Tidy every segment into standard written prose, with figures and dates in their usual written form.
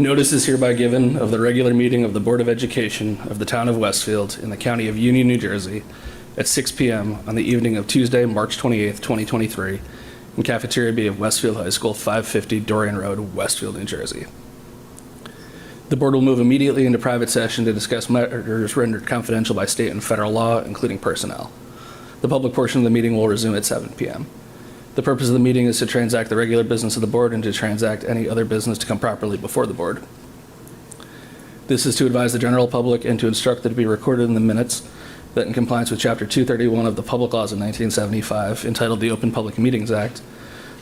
Notice is hereby given of the regular meeting of the Board of Education of the Town of Westfield in the County of Union, New Jersey at 6 p.m. on the evening of Tuesday, March 28th, 2023 in Cafeteria B of Westfield High School, 550 Dorian Road, Westfield, New Jersey. The board will move immediately into private session to discuss matters rendered confidential by state and federal law, including personnel. The public portion of the meeting will resume at 7 p.m. The purpose of the meeting is to transact the regular business of the board and to transact any other business to come properly before the board. This is to advise the general public and to instruct that it be recorded in the minutes that in compliance with Chapter 231 of the Public Laws of 1975, entitled the Open Public Meetings Act,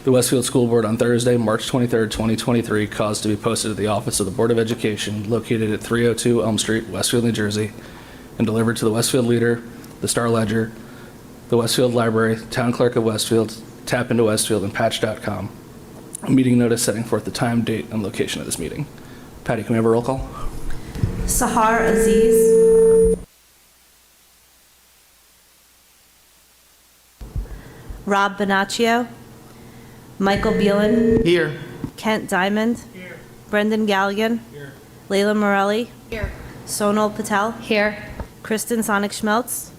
the Westfield School Board on Thursday, March 23rd, 2023, caused to be posted at the office of the Board of Education located at 302 Elm Street, Westfield, New Jersey, and delivered to the Westfield Leader, the Star Ledger, the Westfield Library, Town Clerk of Westfield, Tap into Westfield, and Patch.com. A meeting notice setting forth the time, date, and location of this meeting. Patty, can we have a roll call? Sahar Aziz. Rob Bonaccio. Michael Beelan. Here. Kent Diamond. Here. Brendan Galligan. Here. Layla Morelli. Here. Sonal Patel. Here. Kristen Sonic-Schmeltz.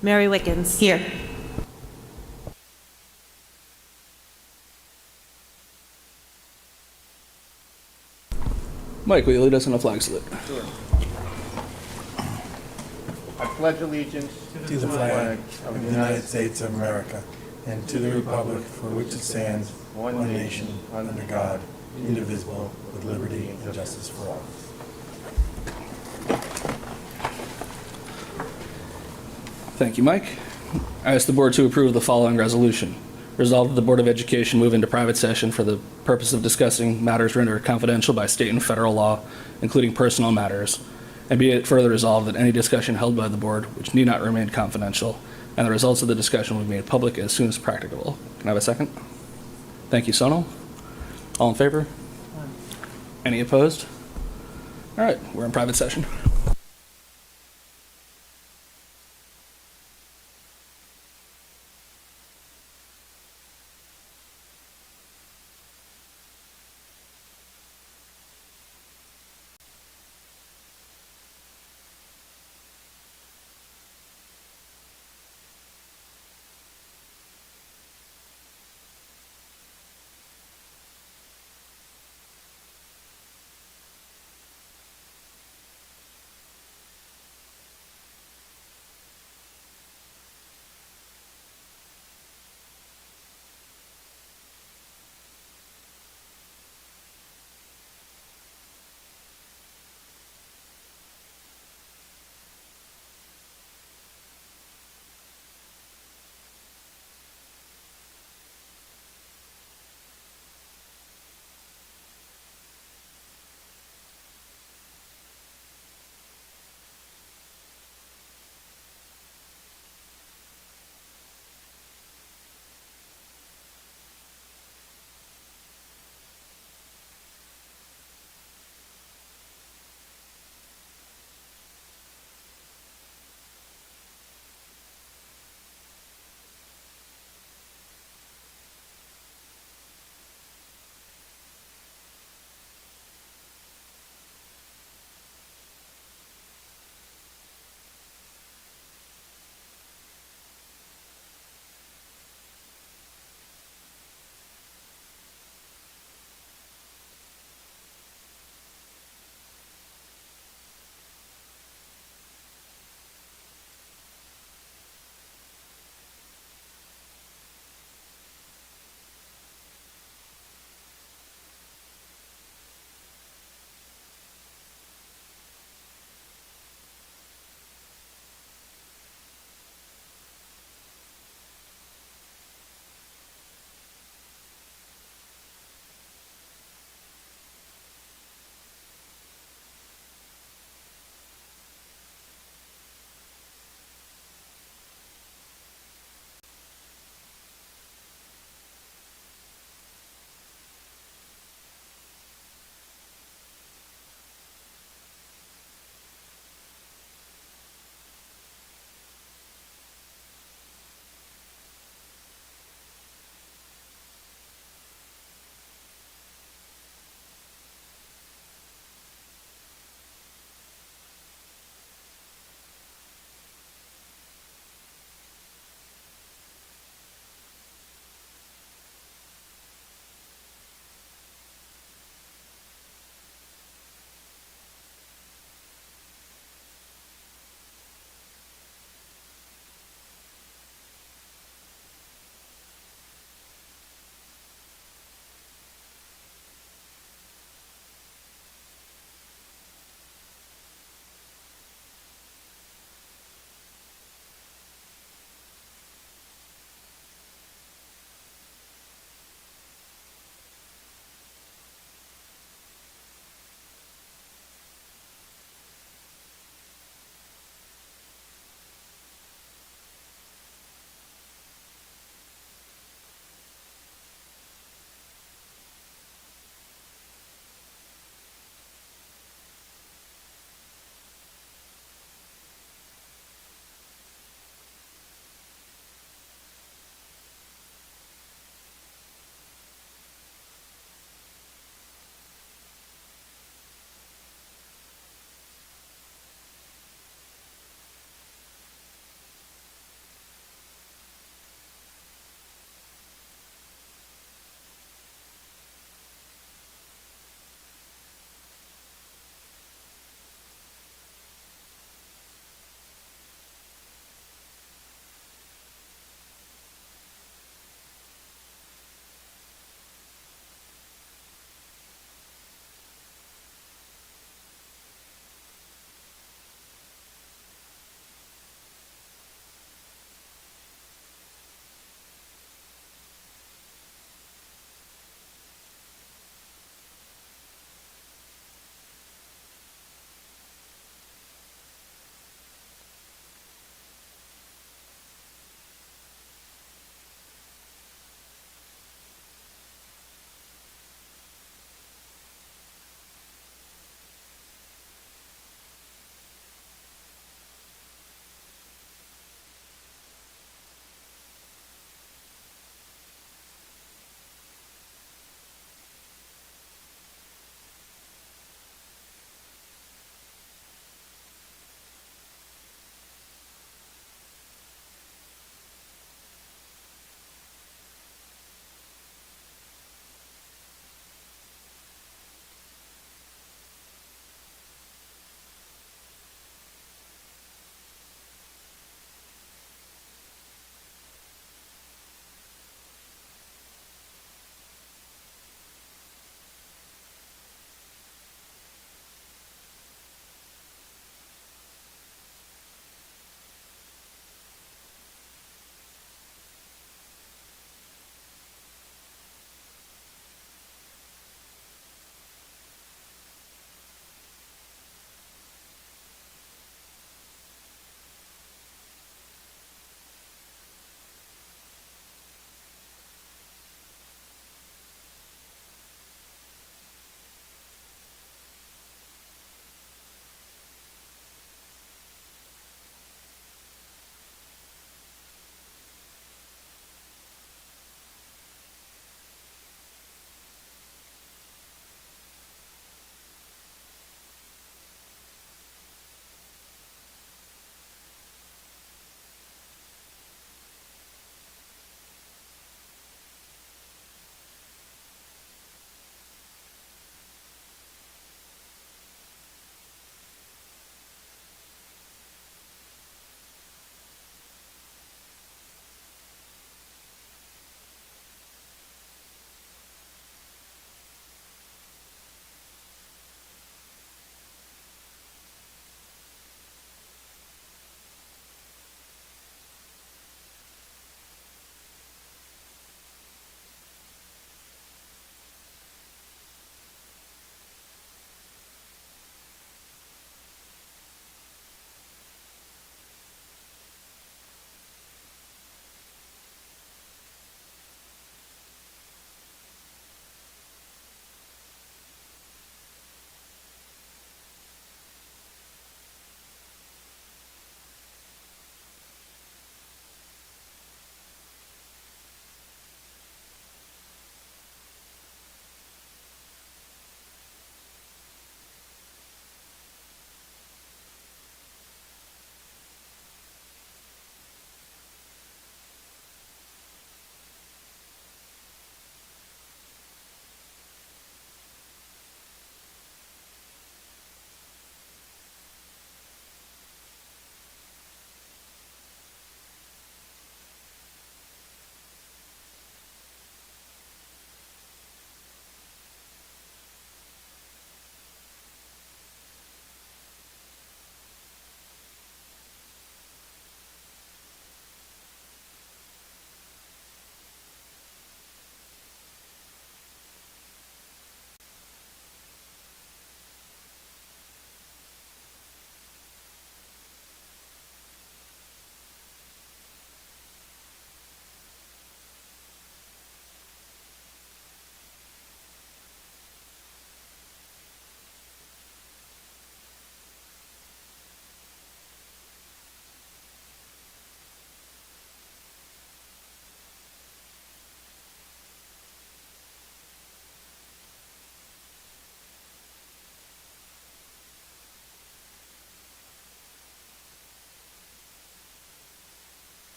Mary Wickens. Here. Mike, will you lead us in a flag salute? Sure. I pledge allegiance to the flag of the United States of America and to the republic for which it stands, one nation, under God, indivisible, with liberty and justice for all. Thank you, Mike. I ask the board to approve the following resolution. Resolved that the Board of Education move into private session for the purpose of discussing matters rendered confidential by state and federal law, including personal matters, and be it further resolved that any discussion held by the board, which need not remain confidential, and the results of the discussion will be made public as soon as practicable. Can I have a second? Thank you, Sonal. All in favor? Any opposed? All right, we're in private session.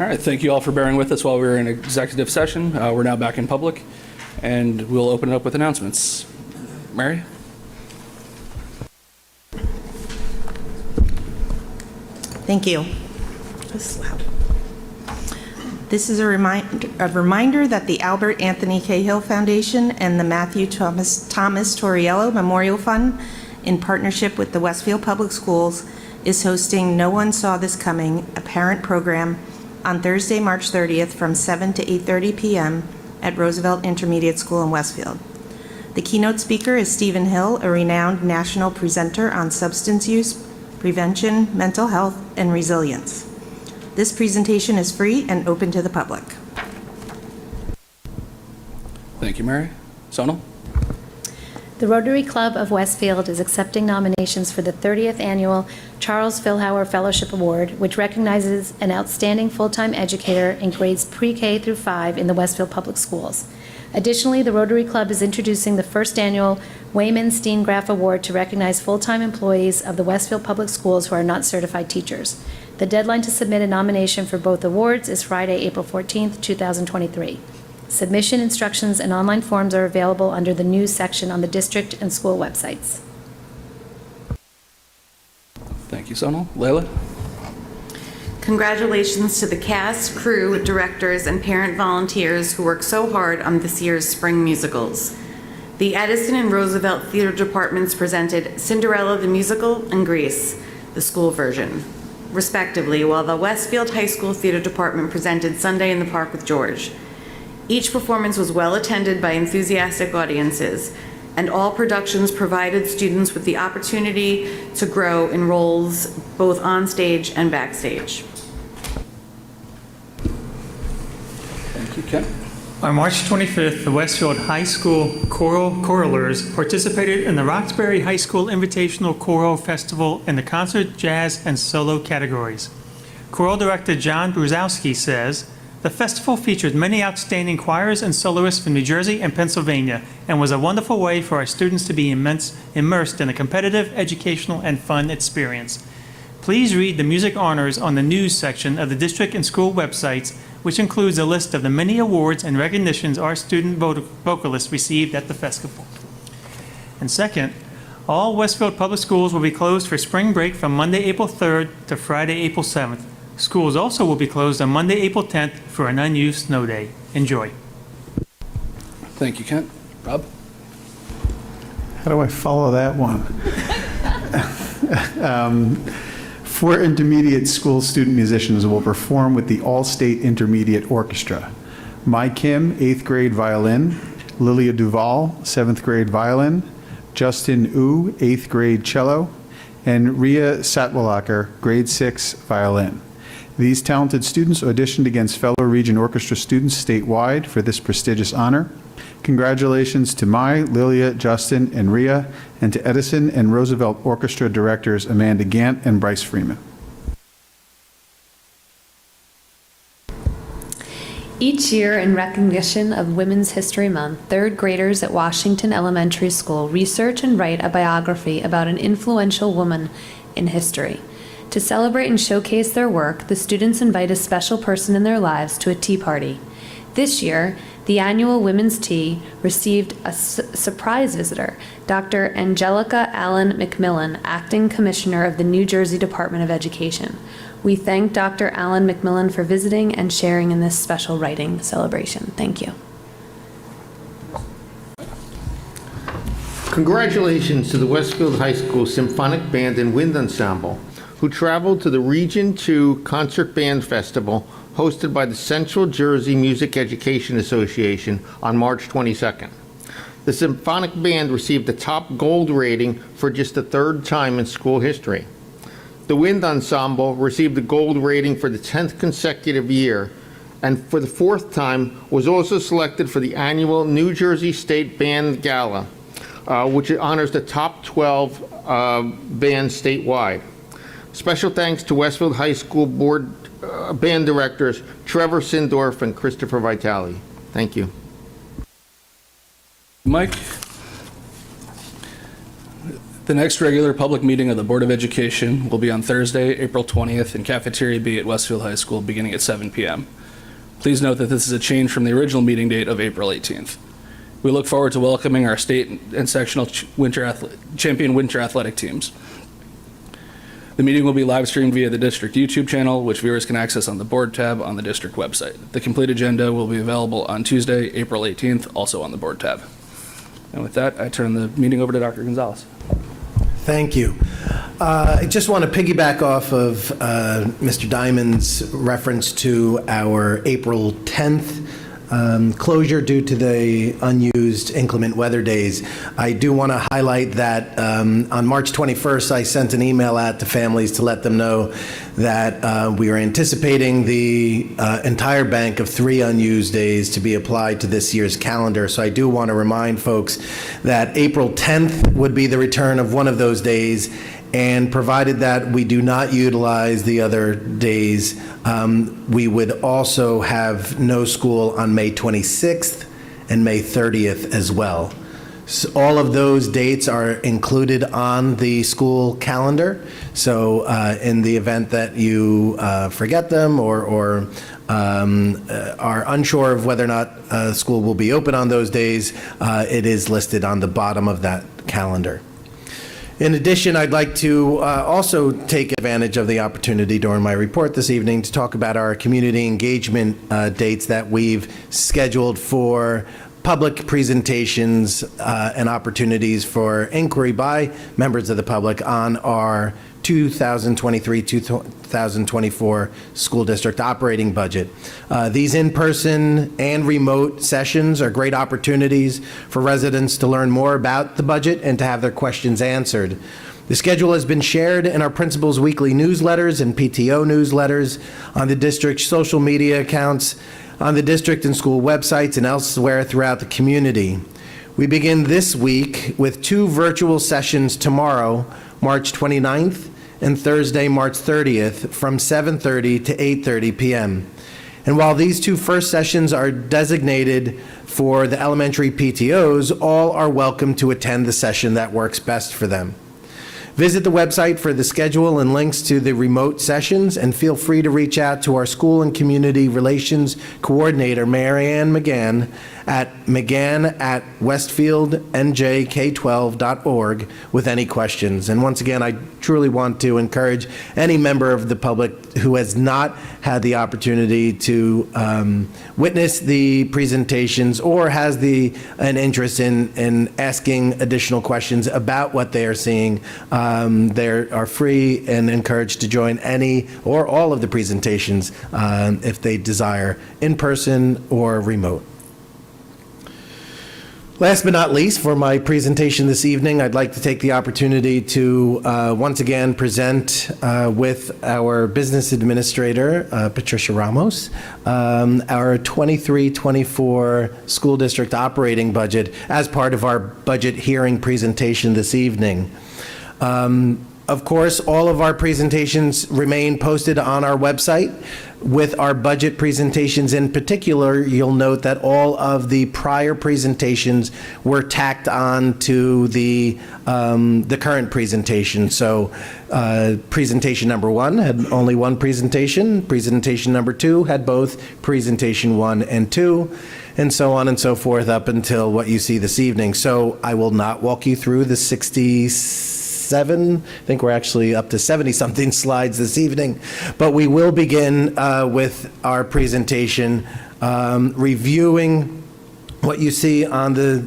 All right, thank you all for bearing with us while we were in executive session. We're now back in public, and we'll open it up with announcements. Mary? Thank you. This is loud. This is a reminder that the Albert Anthony Cahill Foundation and the Matthew Thomas Torriello Memorial Fund, in partnership with the Westfield Public Schools, is hosting No One Saw This Coming, a parent program, on Thursday, March 30th from 7 to 8:30 p.m. at Roosevelt Intermediate School in Westfield. The keynote speaker is Stephen Hill, a renowned national presenter on substance use, prevention, mental health, and resilience. This presentation is free and open to the public. Thank you, Mary. Sonal? The Rotary Club of Westfield is accepting nominations for the 30th Annual Charles Philhauer Fellowship Award, which recognizes an outstanding full-time educator in grades pre-K through 5 in the Westfield Public Schools. Additionally, the Rotary Club is introducing the first annual Wayman Steengraff Award to recognize full-time employees of the Westfield Public Schools who are not certified teachers. The deadline to submit a nomination for both awards is Friday, April 14th, 2023. Submission instructions and online forms are available under the news section on the district and school websites. Thank you, Sonal. Layla? Congratulations to the cast, crew, directors, and parent volunteers who worked so hard on this year's spring musicals. The Edison and Roosevelt theater departments presented Cinderella the Musical and Grease, the school version, respectively, while the Westfield High School theater department presented Sunday in the Park with George. Each performance was well attended by enthusiastic audiences, and all productions provided students with the opportunity to grow in roles both on stage and backstage. Thank you, Ken. On March 25th, the Westfield High School Choral Choralers participated in the Roxbury High School Invitational Choral Festival in the concert, jazz, and solo categories. Choral director John Bruzowski says, "The festival featured many outstanding choirs and soloists from New Jersey and Pennsylvania and was a wonderful way for our students to be immersed in a competitive, educational, and fun experience." Please read the music honors on the news section of the district and school websites, which includes a list of the many awards and recognitions our student vocalists received at the festival. And second, all Westfield Public Schools will be closed for spring break from Monday, April 3rd to Friday, April 7th. Schools also will be closed on Monday, April 10th for an unused snow day. Enjoy. Thank you, Kent. Rob? How do I follow that one? 4 intermediate school student musicians will perform with the All-State Intermediate Orchestra. Mai Kim, 8th grade violin, Lilia Duval, 7th grade violin, Justin Wu, 8th grade cello, and Ria Satwalaker, grade 6 violin. These talented students auditioned against fellow Region Orchestra students statewide for this prestigious honor. Congratulations to Mai, Lilia, Justin, and Ria, and to Edison and Roosevelt Orchestra directors Amanda Gant and Bryce Freeman. Each year, in recognition of Women's History Month, third graders at Washington Elementary School research and write a biography about an influential woman in history. To celebrate and showcase their work, the students invite a special person in their lives to a tea party. This year, the annual Women's Tea received a surprise visitor, Dr. Angelica Allen McMillan, Acting Commissioner of the New Jersey Department of Education. We thank Dr. Allen McMillan for visiting and sharing in this special writing celebration. Thank you. Congratulations to the Westfield High School Symphonic Band and Wind Ensemble, who traveled to the Region 2 Concert Band Festival hosted by the Central Jersey Music Education Association on March 22nd. The Symphonic Band received the top gold rating for just the 3rd time in school history. The Wind Ensemble received the gold rating for the 10th consecutive year, and for the 4th time was also selected for the annual New Jersey State Band Gala, which honors the top 12 bands statewide. Special thanks to Westfield High School Board band directors Trevor Sindorf and Christopher Vitale. Thank you. Mike? The next regular public meeting of the Board of Education will be on Thursday, April 20th in Cafeteria B at Westfield High School beginning at 7 p.m. Please note that this is a change from the original meeting date of April 18th. We look forward to welcoming our state and sectional champion winter athletic teams. The meeting will be live streamed via the district YouTube channel, which viewers can access on the board tab on the district website. The complete agenda will be available on Tuesday, April 18th, also on the board tab. And with that, I turn the meeting over to Dr. Gonzalez. Thank you. I just want to piggyback off of Mr. Diamond's reference to our April 10th closure due to the unused inclement weather days. I do want to highlight that on March 21st, I sent an email out to families to let them know that we are anticipating the entire bank of 3 unused days to be applied to this year's calendar. So I do want to remind folks that April 10th would be the return of one of those days, and provided that we do not utilize the other days, we would also have no school on May 26th and May 30th as well. So all of those dates are included on the school calendar. So in the event that you forget them or are unsure of whether or not school will be open on those days, it is listed on the bottom of that calendar. In addition, I'd like to also take advantage of the opportunity during my report this evening to talk about our community engagement dates that we've scheduled for public presentations and opportunities for inquiry by members of the public on our 2023-2024 school district operating budget. These in-person and remote sessions are great opportunities for residents to learn more about the budget and to have their questions answered. The schedule has been shared in our principals' weekly newsletters and PTO newsletters, on the district's social media accounts, on the district and school websites, and elsewhere throughout the community. We begin this week with 2 virtual sessions tomorrow, March 29th, and Thursday, March 30th, from 7:30 to 8:30 p.m. And while these 2 first sessions are designated for the elementary PTOs, all are welcome to attend the session that works best for them. Visit the website for the schedule and links to the remote sessions, and feel free to reach out to our School and Community Relations Coordinator, Marianne McGann, at mcgann@westfieldnjk12.org with any questions. And once again, I truly want to encourage any member of the public who has not had the opportunity to witness the presentations or has an interest in asking additional questions about what they are seeing. They are free and encouraged to join any or all of the presentations if they desire, in person or remote. Last but not least, for my presentation this evening, I'd like to take the opportunity to once again present with our business administrator, Patricia Ramos, our 23-24 school district operating budget as part of our budget hearing presentation this evening. Of course, all of our presentations remain posted on our website. With our budget presentations in particular, you'll note that all of the prior presentations were tacked on to the current presentation. So presentation number 1 had only 1 presentation. Presentation number 2 had both presentation 1 and 2, and so on and so forth up until what you see this evening. So I will not walk you through the 67, I think we're actually up to 70-something slides this evening, but we will begin with our presentation, reviewing what you see on the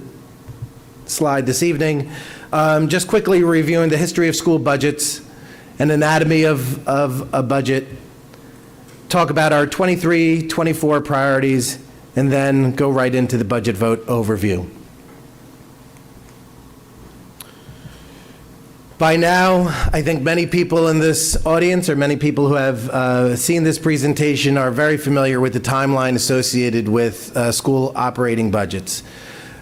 slide this evening, just quickly reviewing the history of school budgets, an anatomy of a budget, talk about our 23-24 priorities, and then go right into the budget vote overview. By now, I think many people in this audience, or many people who have seen this presentation, are very familiar with the timeline associated with school operating budgets.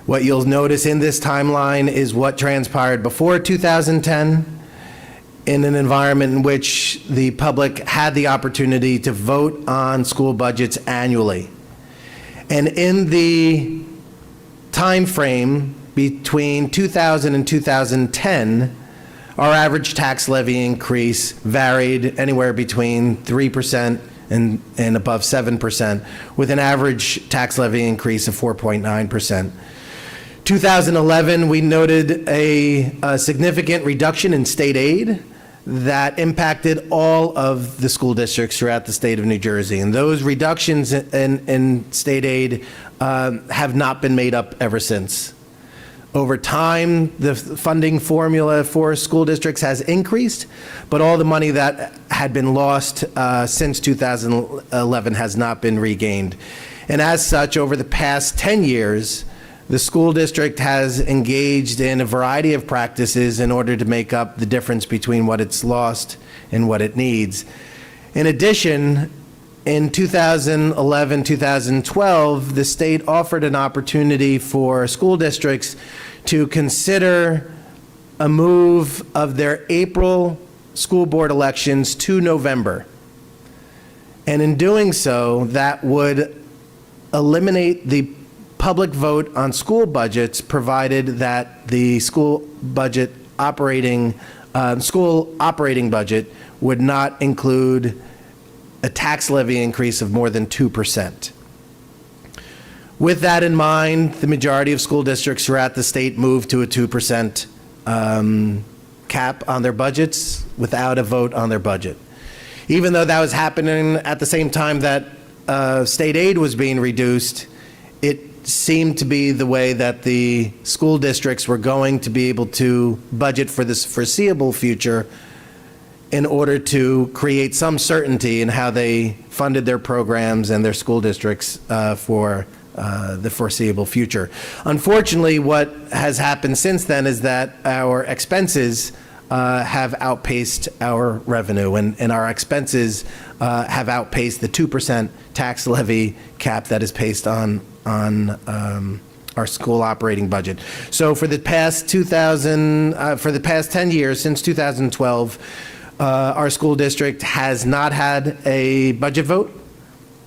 What you'll notice in this timeline is what transpired before 2010 in an environment in which the public had the opportunity to vote on school budgets annually. And in the time frame between 2000 and 2010, our average tax levy increase varied anywhere between 3% and above 7%, with an average tax levy increase of 4.9%. 2011, we noted a significant reduction in state aid that impacted all of the school districts throughout the state of New Jersey. And those reductions in state aid have not been made up ever since. Over time, the funding formula for school districts has increased, but all the money that had been lost since 2011 has not been regained. And as such, over the past 10 years, the school district has engaged in a variety of practices in order to make up the difference between what it's lost and what it needs. In addition, in 2011, 2012, the state offered an opportunity for school districts to consider a move of their April school board elections to November. And in doing so, that would eliminate the public vote on school budgets, provided that the school operating budget would not include a tax levy increase of more than 2%. With that in mind, the majority of school districts throughout the state moved to a 2% cap on their budgets without a vote on their budget. Even though that was happening at the same time that state aid was being reduced, it seemed to be the way that the school districts were going to be able to budget for this foreseeable future in order to create some certainty in how they funded their programs and their school districts for the foreseeable future. Unfortunately, what has happened since then is that our expenses have outpaced our revenue, and our expenses have outpaced the 2% tax levy cap that is based on our school operating budget. So for the past 10 years, since 2012, our school district has not had a budget vote,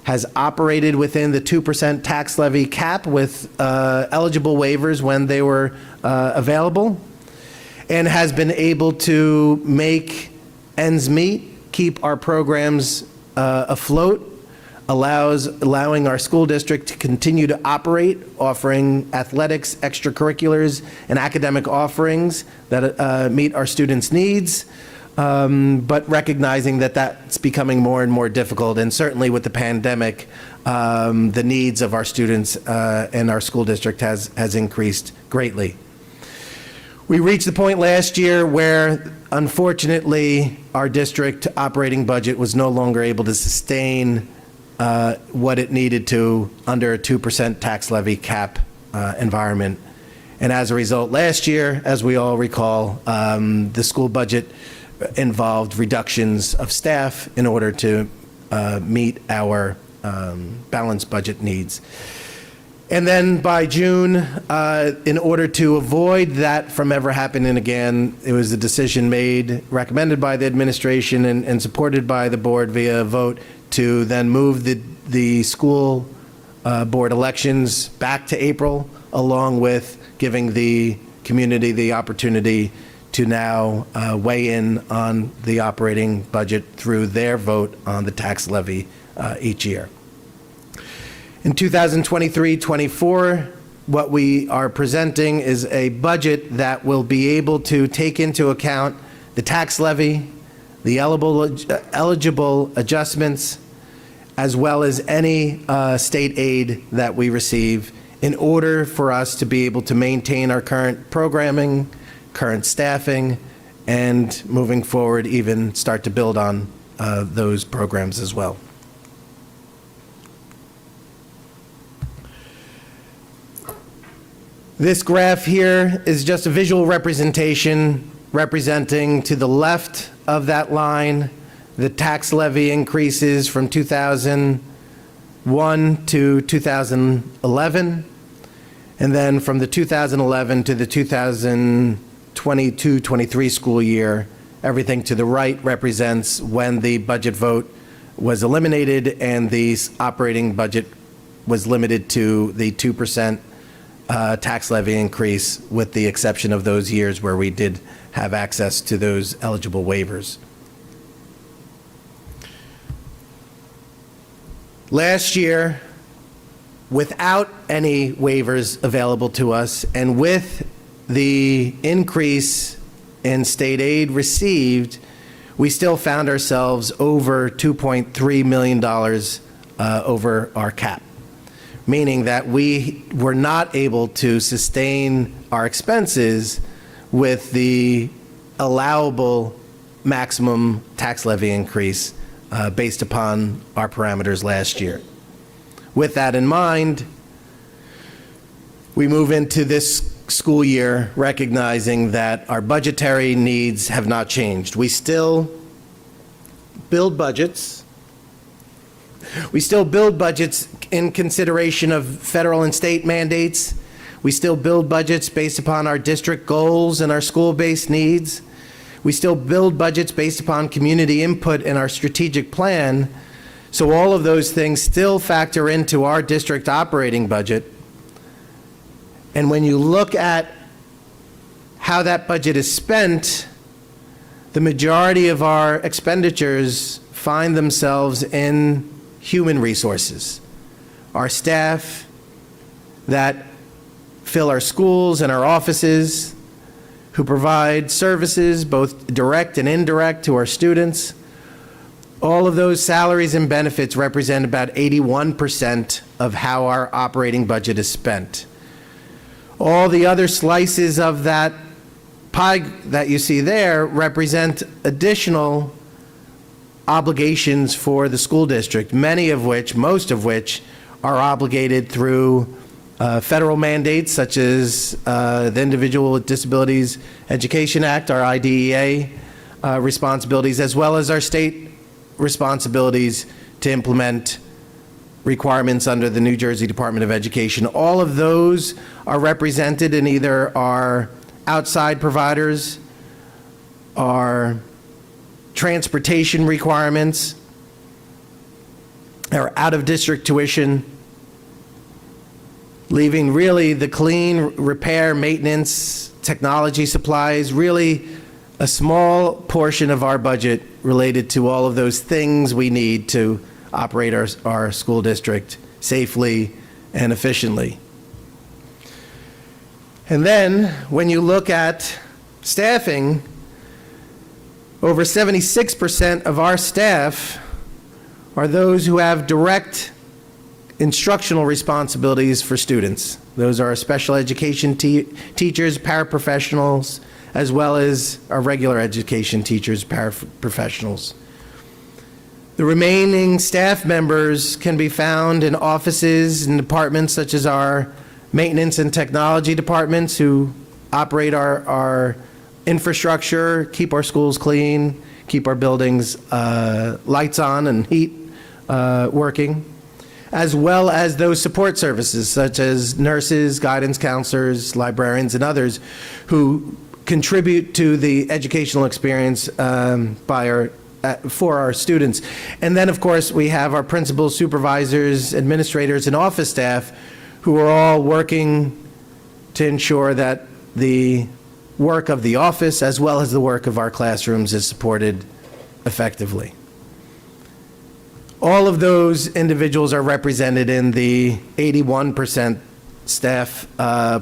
has operated within the 2% tax levy cap with eligible waivers when they were available, and has been able to make ends meet, keep our programs afloat, allowing our school district to continue to operate, offering athletics, extracurriculars, and academic offerings that meet our students' needs, but recognizing that that's becoming more and more difficult, and certainly with the pandemic, the needs of our students and our school district has increased greatly. We reached the point last year where, unfortunately, our district operating budget was no longer able to sustain what it needed to under a 2% tax levy cap environment. And as a result, last year, as we all recall, the school budget involved reductions of staff in order to meet our balanced budget needs. And then by June, in order to avoid that from ever happening again, it was a decision made, recommended by the administration and supported by the board via a vote, to then move the school board elections back to April, along with giving the community the opportunity to now weigh in on the operating budget through their vote on the tax levy each year. In 2023-24, what we are presenting is a budget that will be able to take into account the tax levy, the eligible adjustments, as well as any state aid that we receive, in order for us to be able to maintain our current programming, current staffing, and moving forward, even start to build on those programs as well. This graph here is just a visual representation representing to the left of that line the tax levy increases from 2001 to 2011, and then from the 2011 to the 2022-23 school year, everything to the right represents when the budget vote was eliminated and the operating budget was limited to the 2% tax levy increase, with the exception of those years where we did have access to those eligible waivers. Last year, without any waivers available to us, and with the increase in state aid received, we still found ourselves over $2.3 million over our cap, meaning that we were not able to sustain our expenses with the allowable maximum tax levy increase based upon our parameters last year. With that in mind, we move into this school year recognizing that our budgetary needs have not changed. We still build budgets. We still build budgets in consideration of federal and state mandates. We still build budgets based upon our district goals and our school-based needs. We still build budgets based upon community input in our strategic plan. So all of those things still factor into our district operating budget. And when you look at how that budget is spent, the majority of our expenditures find themselves in human resources. Our staff that fill our schools and our offices, who provide services, both direct and indirect, to our students. All of those salaries and benefits represent about 81% of how our operating budget is spent. All the other slices of that pie that you see there represent additional obligations for the school district, most of which are obligated through federal mandates such as the Individual with Disabilities Education Act, our IDEA responsibilities, as well as our state responsibilities to implement requirements under the New Jersey Department of Education. All of those are represented in either our outside providers, our transportation requirements, our out-of-district tuition, leaving really the clean repair, maintenance, technology supplies, really a small portion of our budget related to all of those things we need to operate our school district safely and efficiently. And then when you look at staffing, over 76% of our staff are those who have direct instructional responsibilities for students. Those are our special education teachers, paraprofessionals, as well as our regular education teachers, paraprofessionals. The remaining staff members can be found in offices and departments such as our maintenance and technology departments, who operate our infrastructure, keep our schools clean, keep our buildings lights on and heat working, as well as those support services such as nurses, guidance counselors, librarians, and others who contribute to the educational experience for our students. And then, of course, we have our principals, supervisors, administrators, and office staff who are all working to ensure that the work of the office as well as the work of our classrooms is supported effectively. All of those individuals are represented in the 81% staff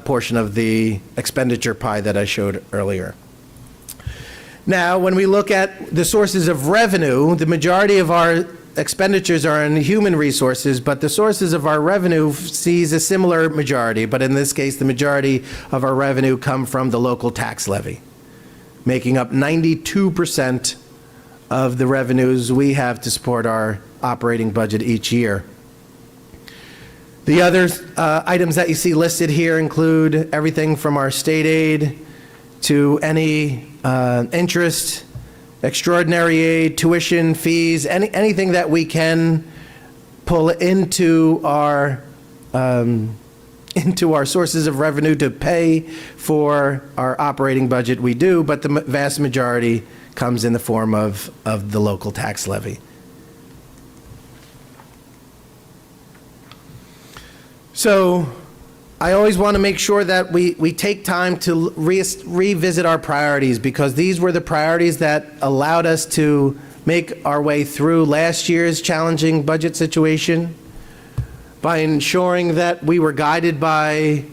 portion of the expenditure pie that I showed earlier. Now, when we look at the sources of revenue, the majority of our expenditures are in human resources, but the sources of our revenue sees a similar majority, but in this case, the majority of our revenue come from the local tax levy, making up 92% of the revenues we have to support our operating budget each year. The other items that you see listed here include everything from our state aid to any interest, extraordinary aid, tuition, fees, anything that we can pull into our sources of revenue to pay for our operating budget, we do, but the vast majority comes in the form of the local tax levy. So I always want to make sure that we take time to revisit our priorities, because these were the priorities that allowed us to make our way through last year's challenging budget situation by ensuring that we were guided by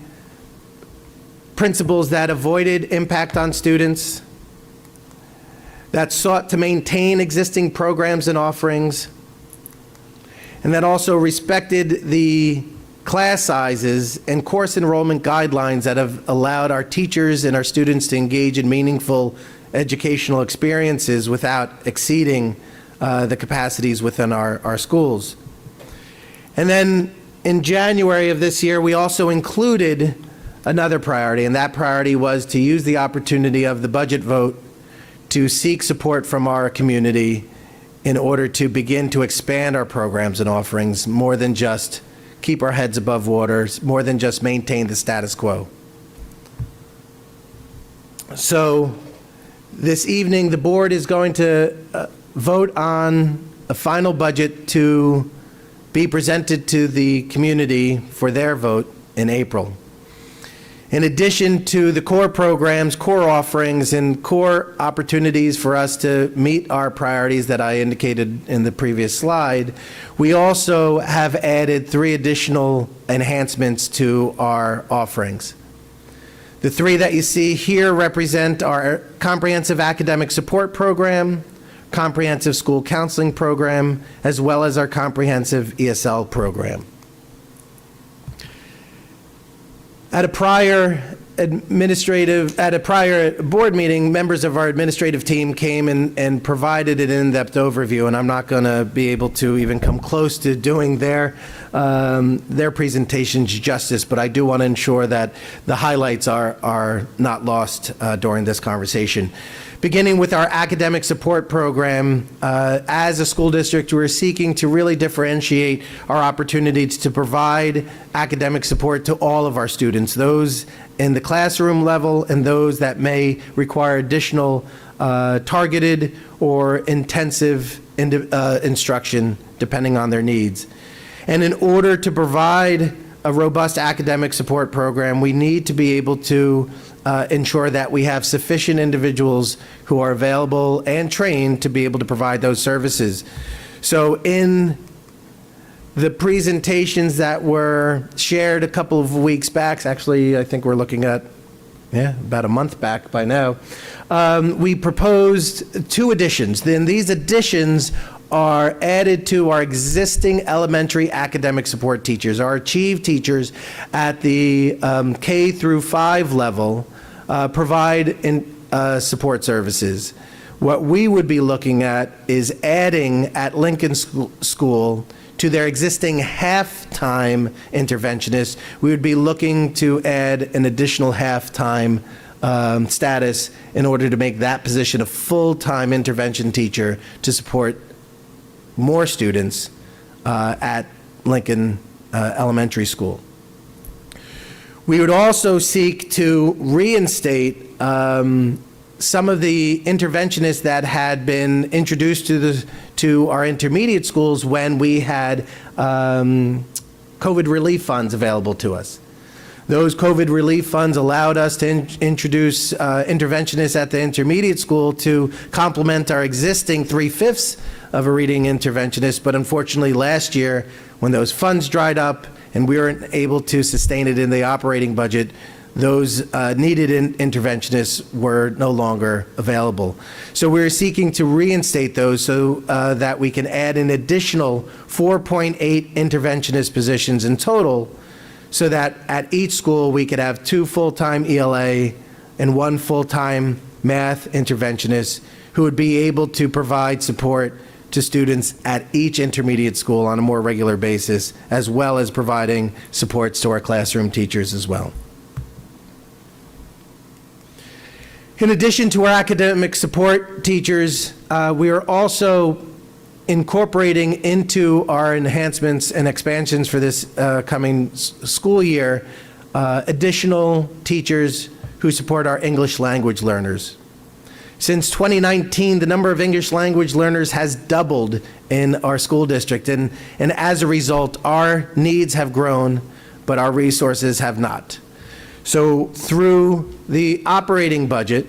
principles that avoided impact on students, that sought to maintain existing programs and offerings, and that also respected the class sizes and course enrollment guidelines that have allowed our teachers and our students to engage in meaningful educational experiences without exceeding the capacities within our schools. And then in January of this year, we also included another priority, and that priority was to use the opportunity of the budget vote to seek support from our community in order to begin to expand our programs and offerings, more than just keep our heads above water, more than just maintain the status quo. So this evening, the board is going to vote on a final budget to be presented to the community for their vote in April. In addition to the core programs, core offerings, and core opportunities for us to meet our priorities that I indicated in the previous slide, we also have added 3 additional enhancements to our offerings. The 3 that you see here represent our comprehensive academic support program, comprehensive school counseling program, as well as our comprehensive ESL program. At a prior board meeting, members of our administrative team came and provided an in-depth overview, and I'm not going to be able to even come close to doing their presentations justice, but I do want to ensure that the highlights are not lost during this conversation. Beginning with our academic support program, as a school district, we're seeking to really differentiate our opportunities to provide academic support to all of our students, those in the classroom level and those that may require additional targeted or intensive instruction, depending on their needs. And in order to provide a robust academic support program, we need to be able to ensure that we have sufficient individuals who are available and trained to be able to provide those services. So in the presentations that were shared a couple of weeks back, actually I think we're looking at about a month back by now, we proposed 2 additions. Then these additions are added to our existing elementary academic support teachers. Our Achieve teachers at the K through 5 level provide support services. What we would be looking at is adding at Lincoln School to their existing half-time interventionists, we would be looking to add an additional half-time status in order to make that position a full-time intervention teacher to support more students at Lincoln Elementary School. We would also seek to reinstate some of the interventionists that had been introduced to our intermediate schools when we had COVID relief funds available to us. Those COVID relief funds allowed us to introduce interventionists at the intermediate school to complement our existing 3/5 of a reading interventionist, but unfortunately last year, when those funds dried up and we weren't able to sustain it in the operating budget, those needed interventionists were no longer available. So we're seeking to reinstate those so that we can add an additional 4.8 interventionist positions in total, so that at each school we could have 2 full-time ELA and 1 full-time math interventionist who would be able to provide support to students at each intermediate school on a more regular basis, as well as providing supports to our classroom teachers as well. In addition to our academic support teachers, we are also incorporating into our enhancements and expansions for this coming school year additional teachers who support our English language learners. Since 2019, the number of English language learners has doubled in our school district, and as a result, our needs have grown but our resources have not. So through the operating budget,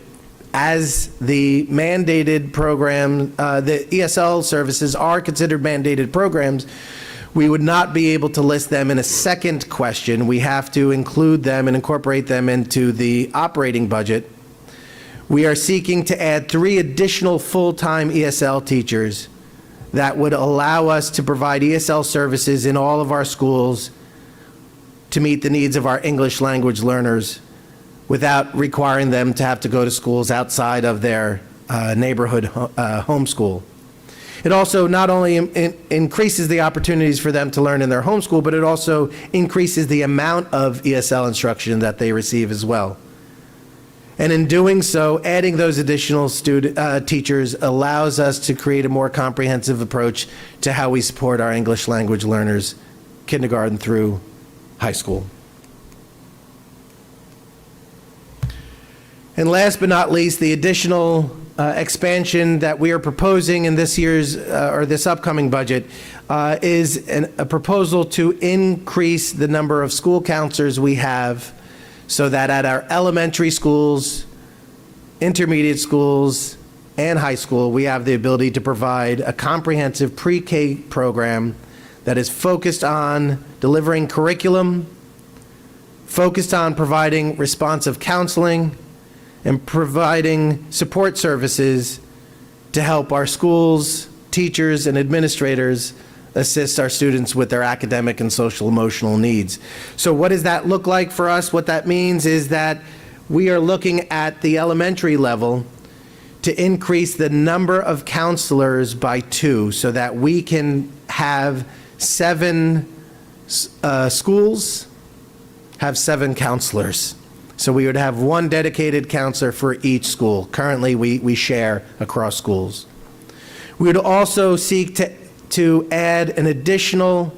as the mandated program, the ESL services are considered mandated programs, we would not be able to list them in a second question. We have to include them and incorporate them into the operating budget. We are seeking to add 3 additional full-time ESL teachers that would allow us to provide ESL services in all of our schools to meet the needs of our English language learners without requiring them to have to go to schools outside of their neighborhood home school. It also not only increases the opportunities for them to learn in their home school, but it also increases the amount of ESL instruction that they receive as well. And in doing so, adding those additional teachers allows us to create a more comprehensive approach to how we support our English language learners, kindergarten through high school. And last but not least, the additional expansion that we are proposing in this year's or this upcoming budget is a proposal to increase the number of school counselors we have so that at our elementary schools, intermediate schools, and high school, we have the ability to provide a comprehensive pre-K program that is focused on delivering curriculum, focused on providing responsive counseling, and providing support services to help our schools, teachers, and administrators assist our students with their academic and social emotional needs. So what does that look like for us? What that means is that we are looking at the elementary level to increase the number of counselors by 2 so that we can have 7 schools have 7 counselors. So we would have 1 dedicated counselor for each school. Currently, we share across schools. We would also seek to add an additional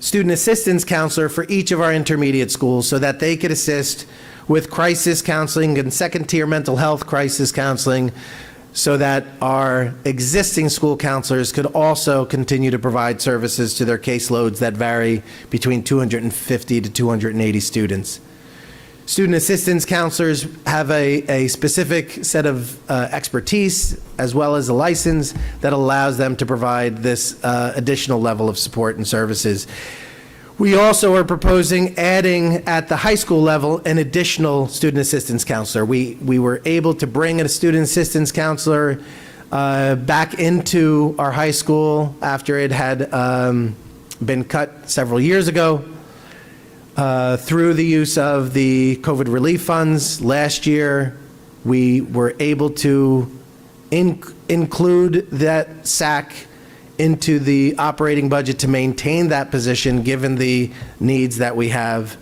student assistance counselor for each of our intermediate schools so that they could assist with crisis counseling and second-tier mental health crisis counseling so that our existing school counselors could also continue to provide services to their caseloads that vary between 250 to 280 students. Student assistance counselors have a specific set of expertise as well as a license that allows them to provide this additional level of support and services. We also are proposing adding at the high school level an additional student assistance counselor. We were able to bring a student assistance counselor back into our high school after it had been cut several years ago. Through the use of the COVID relief funds last year, we were able to include that SAC into the operating budget to maintain that position given the needs that we have.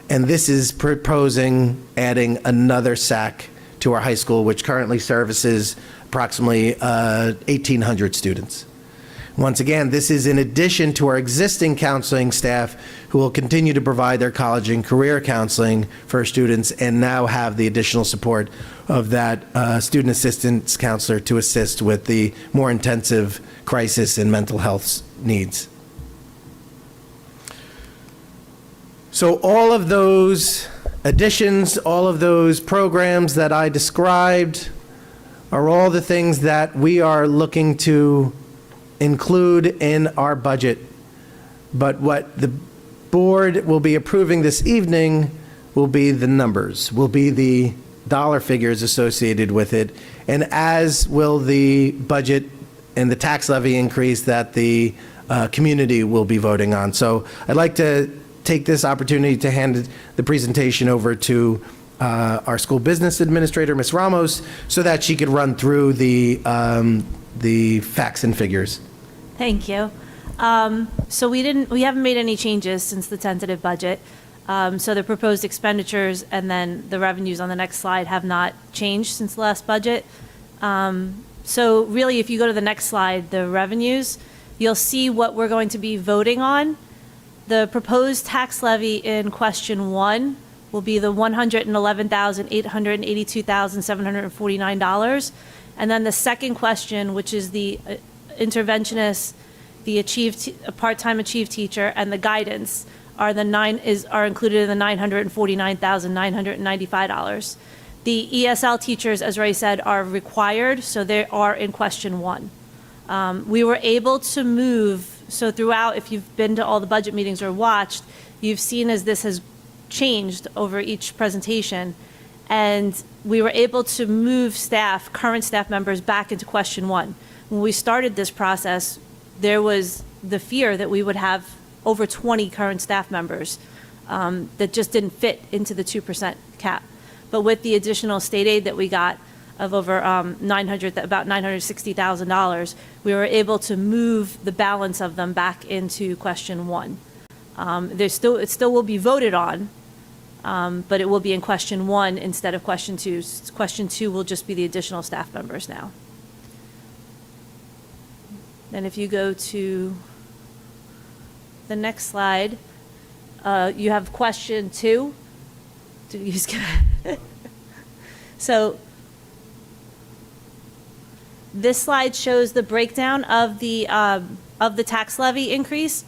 And this is proposing adding another SAC to our high school, which currently services approximately 1,800 students. Once again, this is in addition to our existing counseling staff who will continue to provide their college and career counseling for students and now have the additional support of that student assistance counselor to assist with the more intensive crisis and mental health needs. So all of those additions, all of those programs that I described are all the things that we are looking to include in our budget. But what the board will be approving this evening will be the numbers, will be the dollar figures associated with it, and as will the budget and the tax levy increase that the community will be voting on. So I'd like to take this opportunity to hand the presentation over to our school business administrator, Ms. Ramos, so that she could run through the facts and figures. Thank you. So we haven't made any changes since the tentative budget. So the proposed expenditures and then the revenues on the next slide have not changed since the last budget. So really, if you go to the next slide, the revenues, you'll see what we're going to be voting on. The proposed tax levy in question 1 will be the $111,882,749. And then the second question, which is the interventionist, the part-time achieved teacher, and the guidance, are included in the $949,995. The ESL teachers, as Ray said, are required, so they are in question 1. We were able to move, so throughout, if you've been to all the budget meetings or watched, you've seen as this has changed over each presentation, and we were able to move current staff members back into question 1. When we started this process, there was the fear that we would have over 20 current staff members that just didn't fit into the 2% cap. But with the additional state aid that we got of over about $960,000, we were able to move the balance of them back into question 1. It still will be voted on, but it will be in question 1 instead of question 2. Question 2 will just be the additional staff members now. Then if you go to the next slide, you have question 2. So this slide shows the breakdown of the tax levy increase.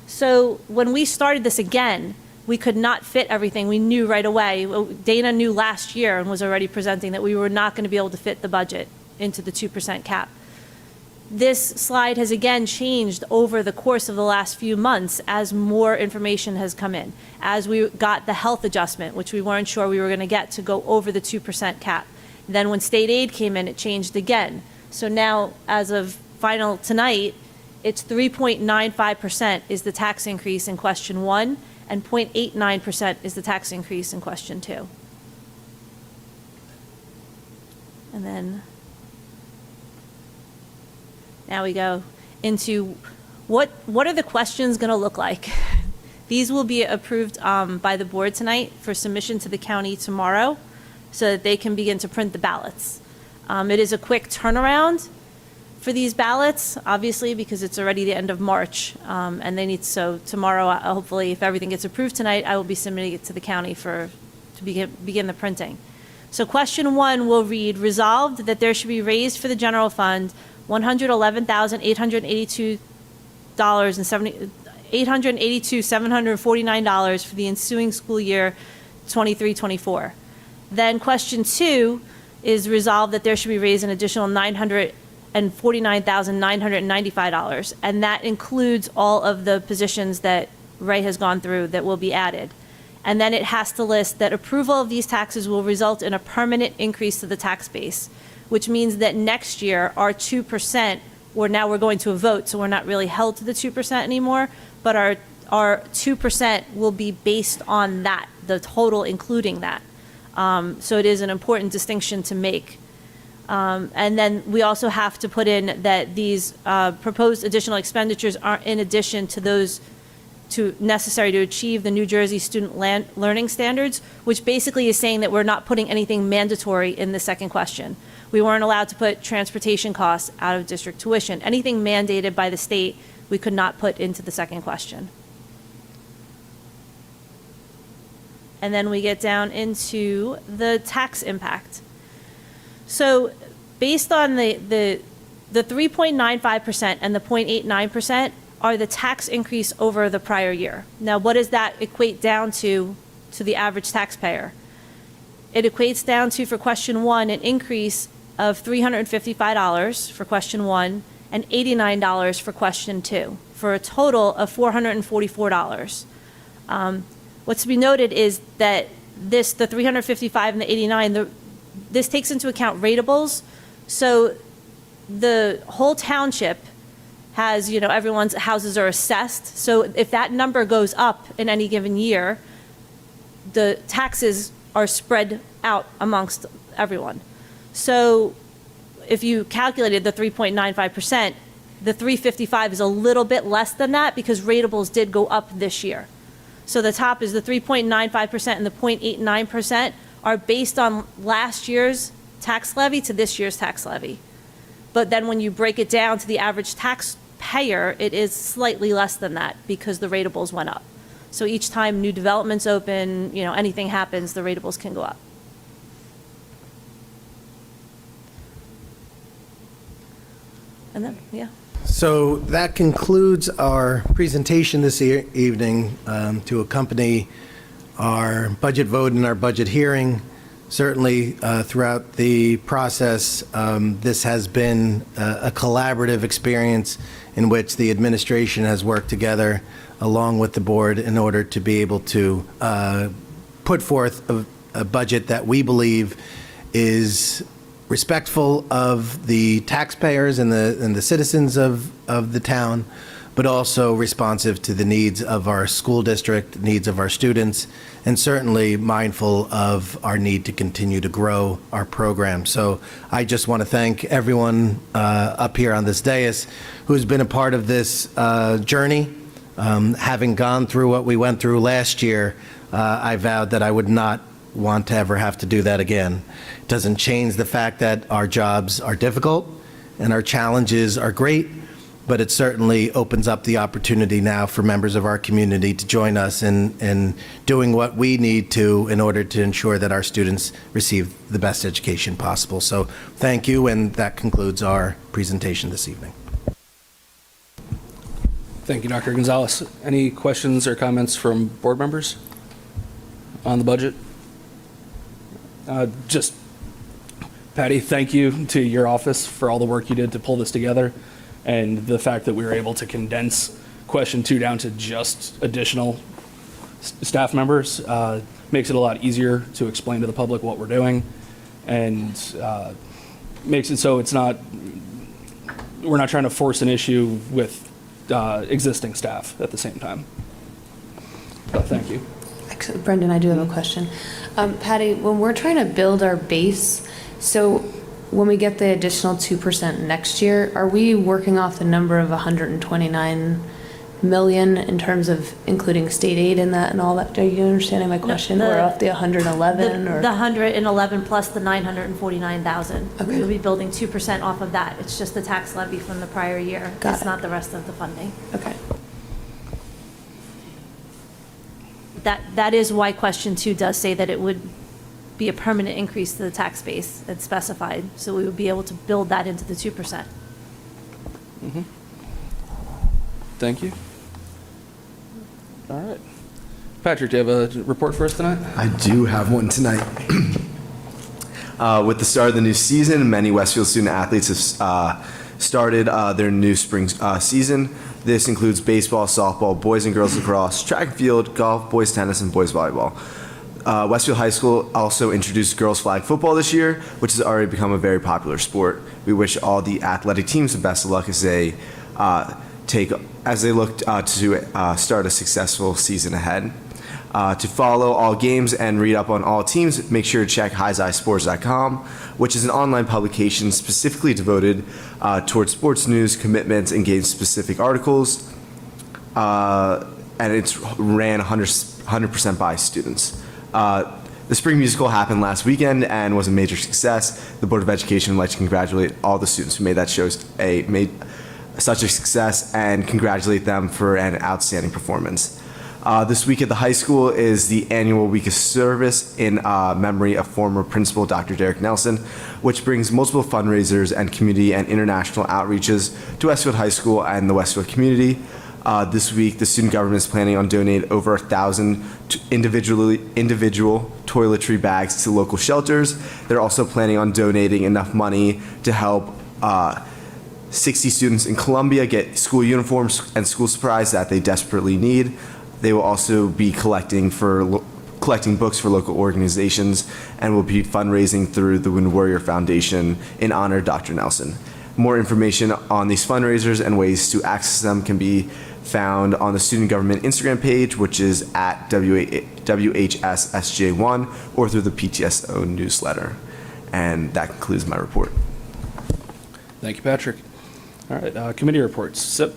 So when we started this again, we could not fit everything. We knew right away. Dana knew last year and was already presenting that we were not going to be able to fit the budget into the 2% cap. This slide has again changed over the course of the last few months as more information has come in. As we got the health adjustment, which we weren't sure we were going to get to go over the 2% cap. Then when state aid came in, it changed again. So now, as of final tonight, it's 3.95% is the tax increase in question 1, and 0.89% is the tax increase in question 2. And then now we go into what are the questions going to look like? These will be approved by the board tonight for submission to the county tomorrow so that they can begin to print the ballots. It is a quick turnaround for these ballots, obviously, because it's already the end of March, and they need, so tomorrow, hopefully, if everything gets approved tonight, I will be submitting it to the county to begin the printing. So question 1 will read, resolved that there should be raised for the general fund $882,749 for the ensuing school year 23-24. Then question 2 is resolved that there should be raised an additional $949,995, and that includes all of the positions that Ray has gone through that will be added. And then it has to list that approval of these taxes will result in a permanent increase to the tax base, which means that next year our 2%, or now we're going to a vote, so we're not really held to the 2% anymore, but our 2% will be based on that, the total including that. So it is an important distinction to make. And then we also have to put in that these proposed additional expenditures are in addition to those necessary to achieve the New Jersey student learning standards, which basically is saying that we're not putting anything mandatory in the second question. We weren't allowed to put transportation costs out of district tuition. Anything mandated by the state, we could not put into the second question. And then we get down into the tax impact. So based on the 3.95% and the 0.89% are the tax increase over the prior year. Now, what does that equate down to the average taxpayer? It equates down to, for question 1, an increase of $355 for question 1 and $89 for question 2, for a total of $444. What's to be noted is that the 355 and the 89, this takes into account ratables. So the whole township has, everyone's houses are assessed. So if that number goes up in any given year, the taxes are spread out amongst everyone. So if you calculated the 3.95%, the 355 is a little bit less than that because ratables did go up this year. So the top is the 3.95% and the 0.89% are based on last year's tax levy to this year's tax levy. But then when you break it down to the average taxpayer, it is slightly less than that because the ratables went up. So each time new developments open, anything happens, the ratables can go up. And then, yeah. So that concludes our presentation this evening to accompany our budget vote and our budget hearing. Certainly, throughout the process, this has been a collaborative experience in which the administration has worked together along with the board in order to be able to put forth a budget that we believe is respectful of the taxpayers and the citizens of the town, but also responsive to the needs of our school district, needs of our students, and certainly mindful of our need to continue to grow our program. So I just want to thank everyone up here on this dais who's been a part of this journey. Having gone through what we went through last year, I vowed that I would not want to ever have to do that again. It doesn't change the fact that our jobs are difficult and our challenges are great, but it certainly opens up the opportunity now for members of our community to join us in doing what we need to in order to ensure that our students receive the best education possible. So thank you, and that concludes our presentation this evening. Thank you, Dr. Gonzalez. Any questions or comments from board members on the budget? Just, Patty, thank you to your office for all the work you did to pull this together, and the fact that we were able to condense question 2 down to just additional staff members makes it a lot easier to explain to the public what we're doing, and makes it so we're not trying to force an issue with existing staff at the same time. But thank you. Brendan, I do have a question. Patty, when we're trying to build our base, so when we get the additional 2% next year, are we working off the number of 129 million in terms of including state aid in that and all that? Are you understanding my question? Or off the 111? The 111 plus the 949,000. Okay. We will be building 2% off of that. It's just the tax levy from the prior year. Got It's it. not the rest of the funding. Okay. That is why question 2 does say that it would be a permanent increase to the tax base. It's specified, so we would be able to build that into the 2%. Thank you. All right. Patrick, do you have a report for us tonight? I do have one tonight. With the start of the new season, many Westfield student athletes have started their new spring season. This includes baseball, softball, boys and girls lacrosse, track and field, golf, boys tennis, and boys volleyball. Westfield High School also introduced girls flag football this year, which has already become a very popular sport. We wish all the athletic teams the best of luck as they look to start a successful season ahead. To follow all games and read up on all teams, make sure to check highscisports.com, which is an online publication specifically devoted towards sports news, commitments, and game-specific articles. And it's ran 100% by students. The spring musical happened last weekend and was a major success. The Board of Education would like to congratulate all the students who made that show such a success and congratulate them for an outstanding performance. This week at the high school is the annual week of service in memory of former principal Dr. Derek Nelson, which brings multiple fundraisers and community and international outreaches to Westfield High School and the Westfield community. This week, the student government is planning on donating over 1,000 individual toiletry bags to local shelters. They're also planning on donating enough money to help 60 students in Columbia get school uniforms and school supplies that they desperately need. They will also be collecting books for local organizations and will be fundraising through the Wounded Warrior Foundation in honor of Dr. Nelson. More information on these fundraisers and ways to access them can be found on the student government Instagram page, which is at WHSSJ1, or through the PTSO newsletter. And that concludes my report. Thank you, Patrick. All right, committee reports. SIP.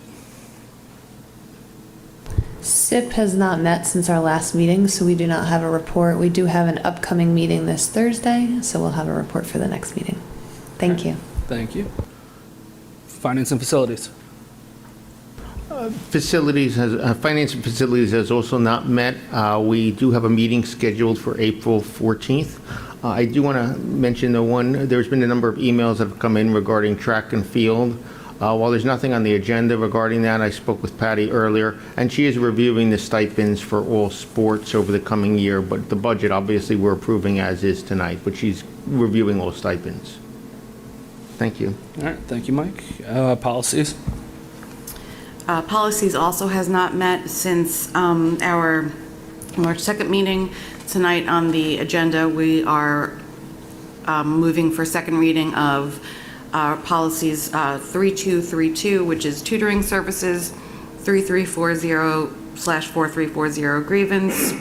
SIP has not met since our last meeting, so we do not have a report. We do have an upcoming meeting this Thursday, so we'll have a report for the next meeting. Thank you. Thank you. Finance and facilities. Finance and Facilities has also not met. We do have a meeting scheduled for April 14th. I do want to mention there's been a number of emails that have come in regarding track and field. While there's nothing on the agenda regarding that, I spoke with Patty earlier, and she is reviewing the stipends for all sports over the coming year, but the budget, obviously, we're approving as is tonight, but she's reviewing all stipends. Thank you. All right, thank you, Mike. Policies? Policies also has not met since our March 2nd meeting. Tonight on the agenda, we are moving for second reading of policies 3232, which is tutoring services, 3340/4340 grievance,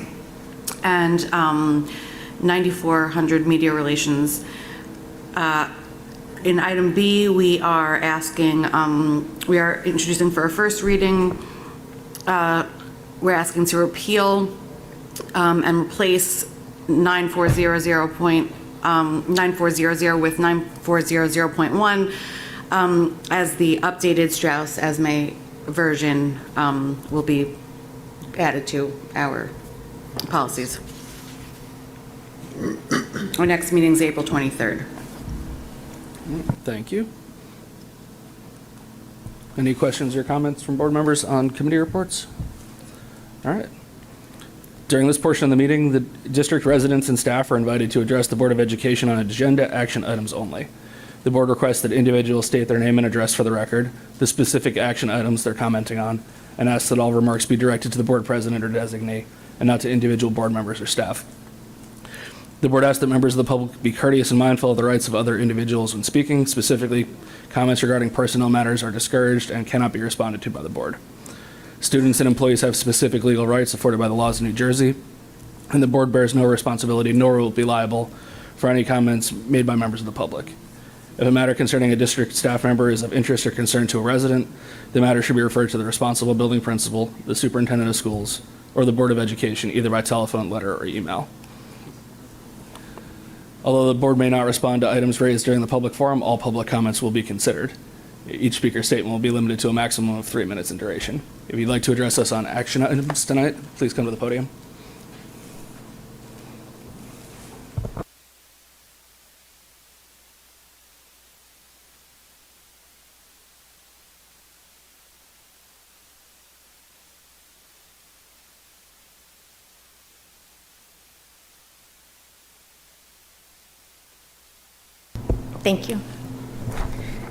and 9400 media relations. In item B, we are introducing for a first reading, we're asking to repeal and replace 9400 with 9400.1 as the updated Strauss-Esme version will be added to our policies. Our next meeting is April 23rd. Thank you. Any questions or comments from board members on committee reports? All right. During this portion of the meeting, the district residents and staff are invited to address the Board of Education on agenda action items only. The board requests that individuals state their name and address for the record, the specific action items they're commenting on, and asks that all remarks be directed to the board president or designee and not to individual board members or staff. The board asks that members of the public be courteous and mindful of the rights of other individuals when speaking. Specifically, comments regarding personnel matters are discouraged and cannot be responded to by the board. Students and employees have specific legal rights afforded by the laws of New Jersey, and the board bears no responsibility nor will be liable for any comments made by members of the public. If a matter concerning a district staff member is of interest or concern to a resident, the matter should be referred to the responsible building principal, the superintendent of schools, or the Board of Education, either by telephone, letter, or email. Although the board may not respond to items raised during the public forum, all public comments will be considered. Each speaker's statement will be limited to a maximum of 3 minutes in duration. If you'd like to address us on action items tonight, please come to the podium. Thank you.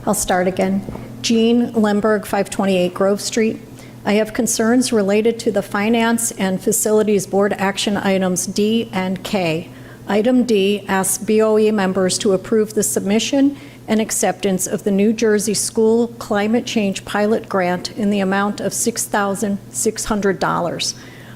I'll start again. Jean Lemberg, 528 Grove Street. I have concerns related to the Finance and Facilities Board action items D and K. Item D asks BOE members to approve the submission and acceptance of the New Jersey School Climate Change Pilot Grant in the amount of $6,600.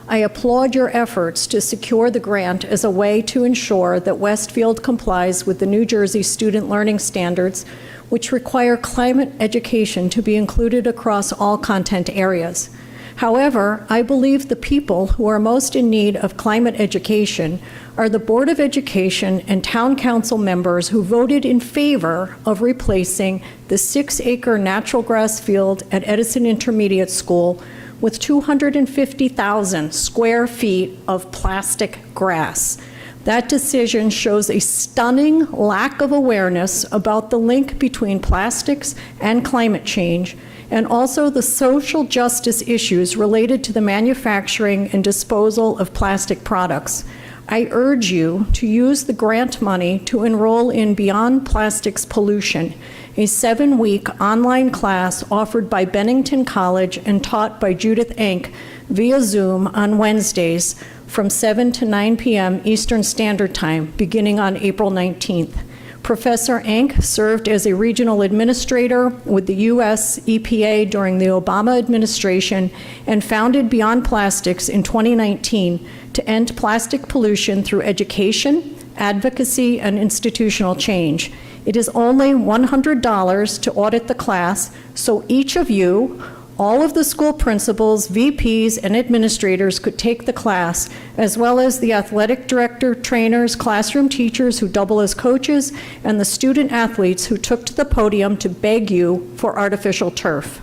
I applaud your efforts to secure the grant as a way to ensure that Westfield complies with the New Jersey Student Learning Standards, which require climate education to be included across all content areas. However, I believe the people who are most in need of climate education are the Board of Education and Town Council members who voted in favor of replacing the 6-acre natural grass field at Edison Intermediate School with 250,000 square feet of plastic grass. That decision shows a stunning lack of awareness about the link between plastics and climate change, and also the social justice issues related to the manufacturing and disposal of plastic products. I urge you to use the grant money to enroll in Beyond Plastics Pollution, a 7-week online class offered by Bennington College and taught by Judith Enck via Zoom on Wednesdays from 7 to 9 p.m. Eastern Standard Time, beginning on April 19th. Professor Enck served as a regional administrator with the U.S. EPA during the Obama administration and founded Beyond Plastics in 2019 to end plastic pollution through education, advocacy, and institutional change. It is only $100 to audit the class, so each of you, all of the school principals, VPs, and administrators could take the class, as well as the athletic director, trainers, classroom teachers who double as coaches, and the student athletes who took to the podium to beg you for artificial turf.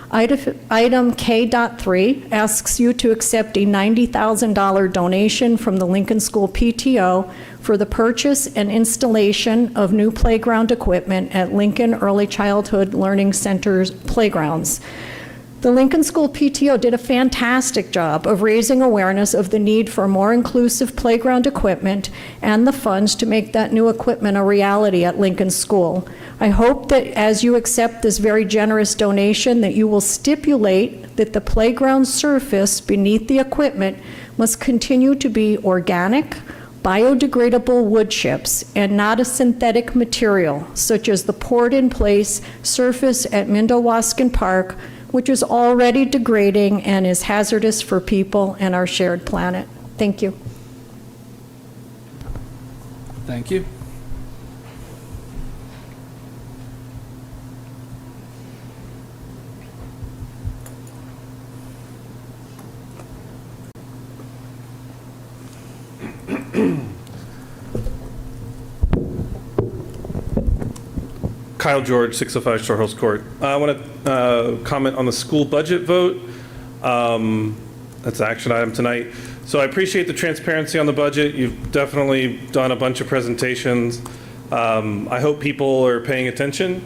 Item K.3 asks you to accept a $90,000 donation from the Lincoln School PTO for the purchase and installation of new playground equipment at Lincoln Early Childhood Learning Center's playgrounds. The Lincoln School PTO did a fantastic job of raising awareness of the need for more inclusive playground equipment and the funds to make that new equipment a reality at Lincoln School. I hope that as you accept this very generous donation, that you will stipulate that the playground surface beneath the equipment must continue to be organic, biodegradable wood chips and not a synthetic material, such as the poured-in-place surface at Mindowaskin Park, which is already degrading and is hazardous for people and our shared planet. Thank you. Thank you. Kyle George, 605 Shore Hills Court. I want to comment on the school budget vote. That's an action item tonight. So I appreciate the transparency on the budget. You've definitely done a bunch of presentations. I hope people are paying attention.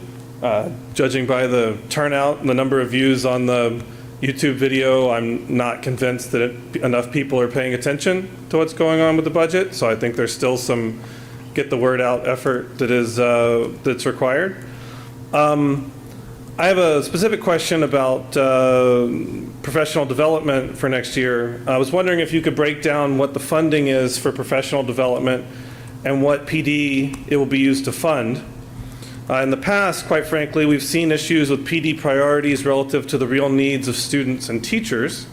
Judging by the turnout and the number of views on the YouTube video, I'm not convinced that enough people are paying attention to what's going on with the budget. So I think there's still some get the word out effort that is that's required. I have a specific question about professional development for next year. I was wondering if you could break down what the funding is for professional development and what PD it will be used to fund. In the past, quite frankly, we've seen issues with PD priorities relative to the real needs of students and teachers.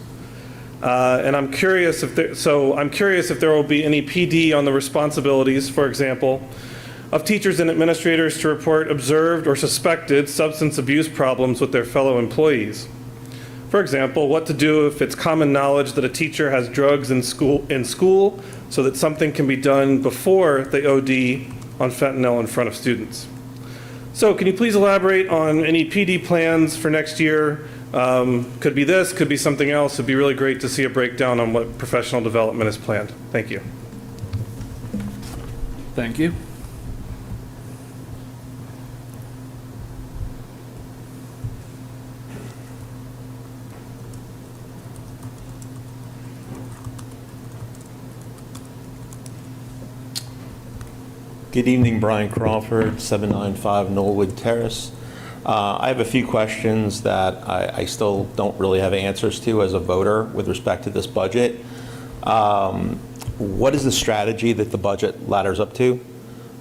And I'm curious if there will be any PD on the responsibilities, for example, of teachers and administrators to report observed or suspected substance abuse problems with their fellow employees. For example, what to do if it's common knowledge that a teacher has drugs in school so that something can be done before they OD on fentanyl in front of students. So can you please elaborate on any PD plans for next year? Could be this, could be something else. It'd be really great to see a breakdown on what professional development is planned. Thank you. Thank you. Good evening, Brian Crawford, 795 Knollwood Terrace. I have a few questions that I still don't really have answers to as a voter with respect to this budget. What is the strategy that the budget ladders up to?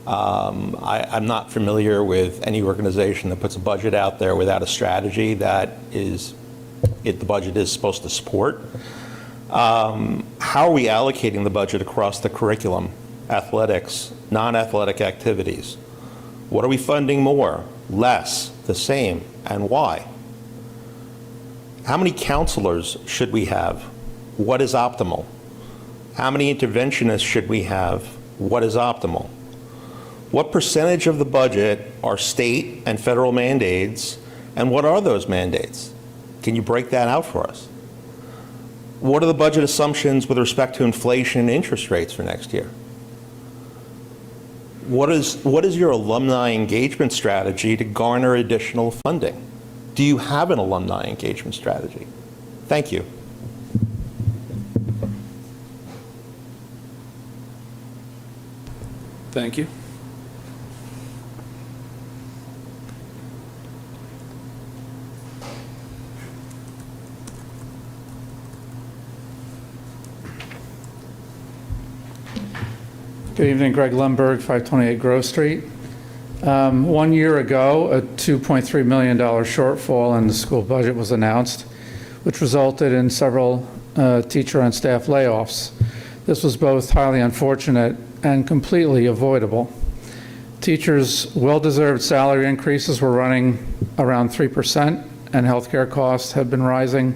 I'm not familiar with any organization that puts a budget out there without a strategy that the budget is supposed to support. How are we allocating the budget across the curriculum, athletics, non-athletic activities? What are we funding more, less, the same, and why? How many counselors should we have? What is optimal? How many interventionists should we have? What is optimal? What percentage of the budget are state and federal mandates, and what are those mandates? Can you break that out for us? What are the budget assumptions with respect to inflation and interest rates for next year? What is your alumni engagement strategy to garner additional funding? Do you have an alumni engagement strategy? Thank you. Thank you. Good evening, Greg Lemberg, 528 Grove Street. 1 year ago, a $2.3 million shortfall in the school budget was announced, which resulted in several teacher and staff layoffs. This was both highly unfortunate and completely avoidable. Teachers' well-deserved salary increases were running around 3%, and healthcare costs have been rising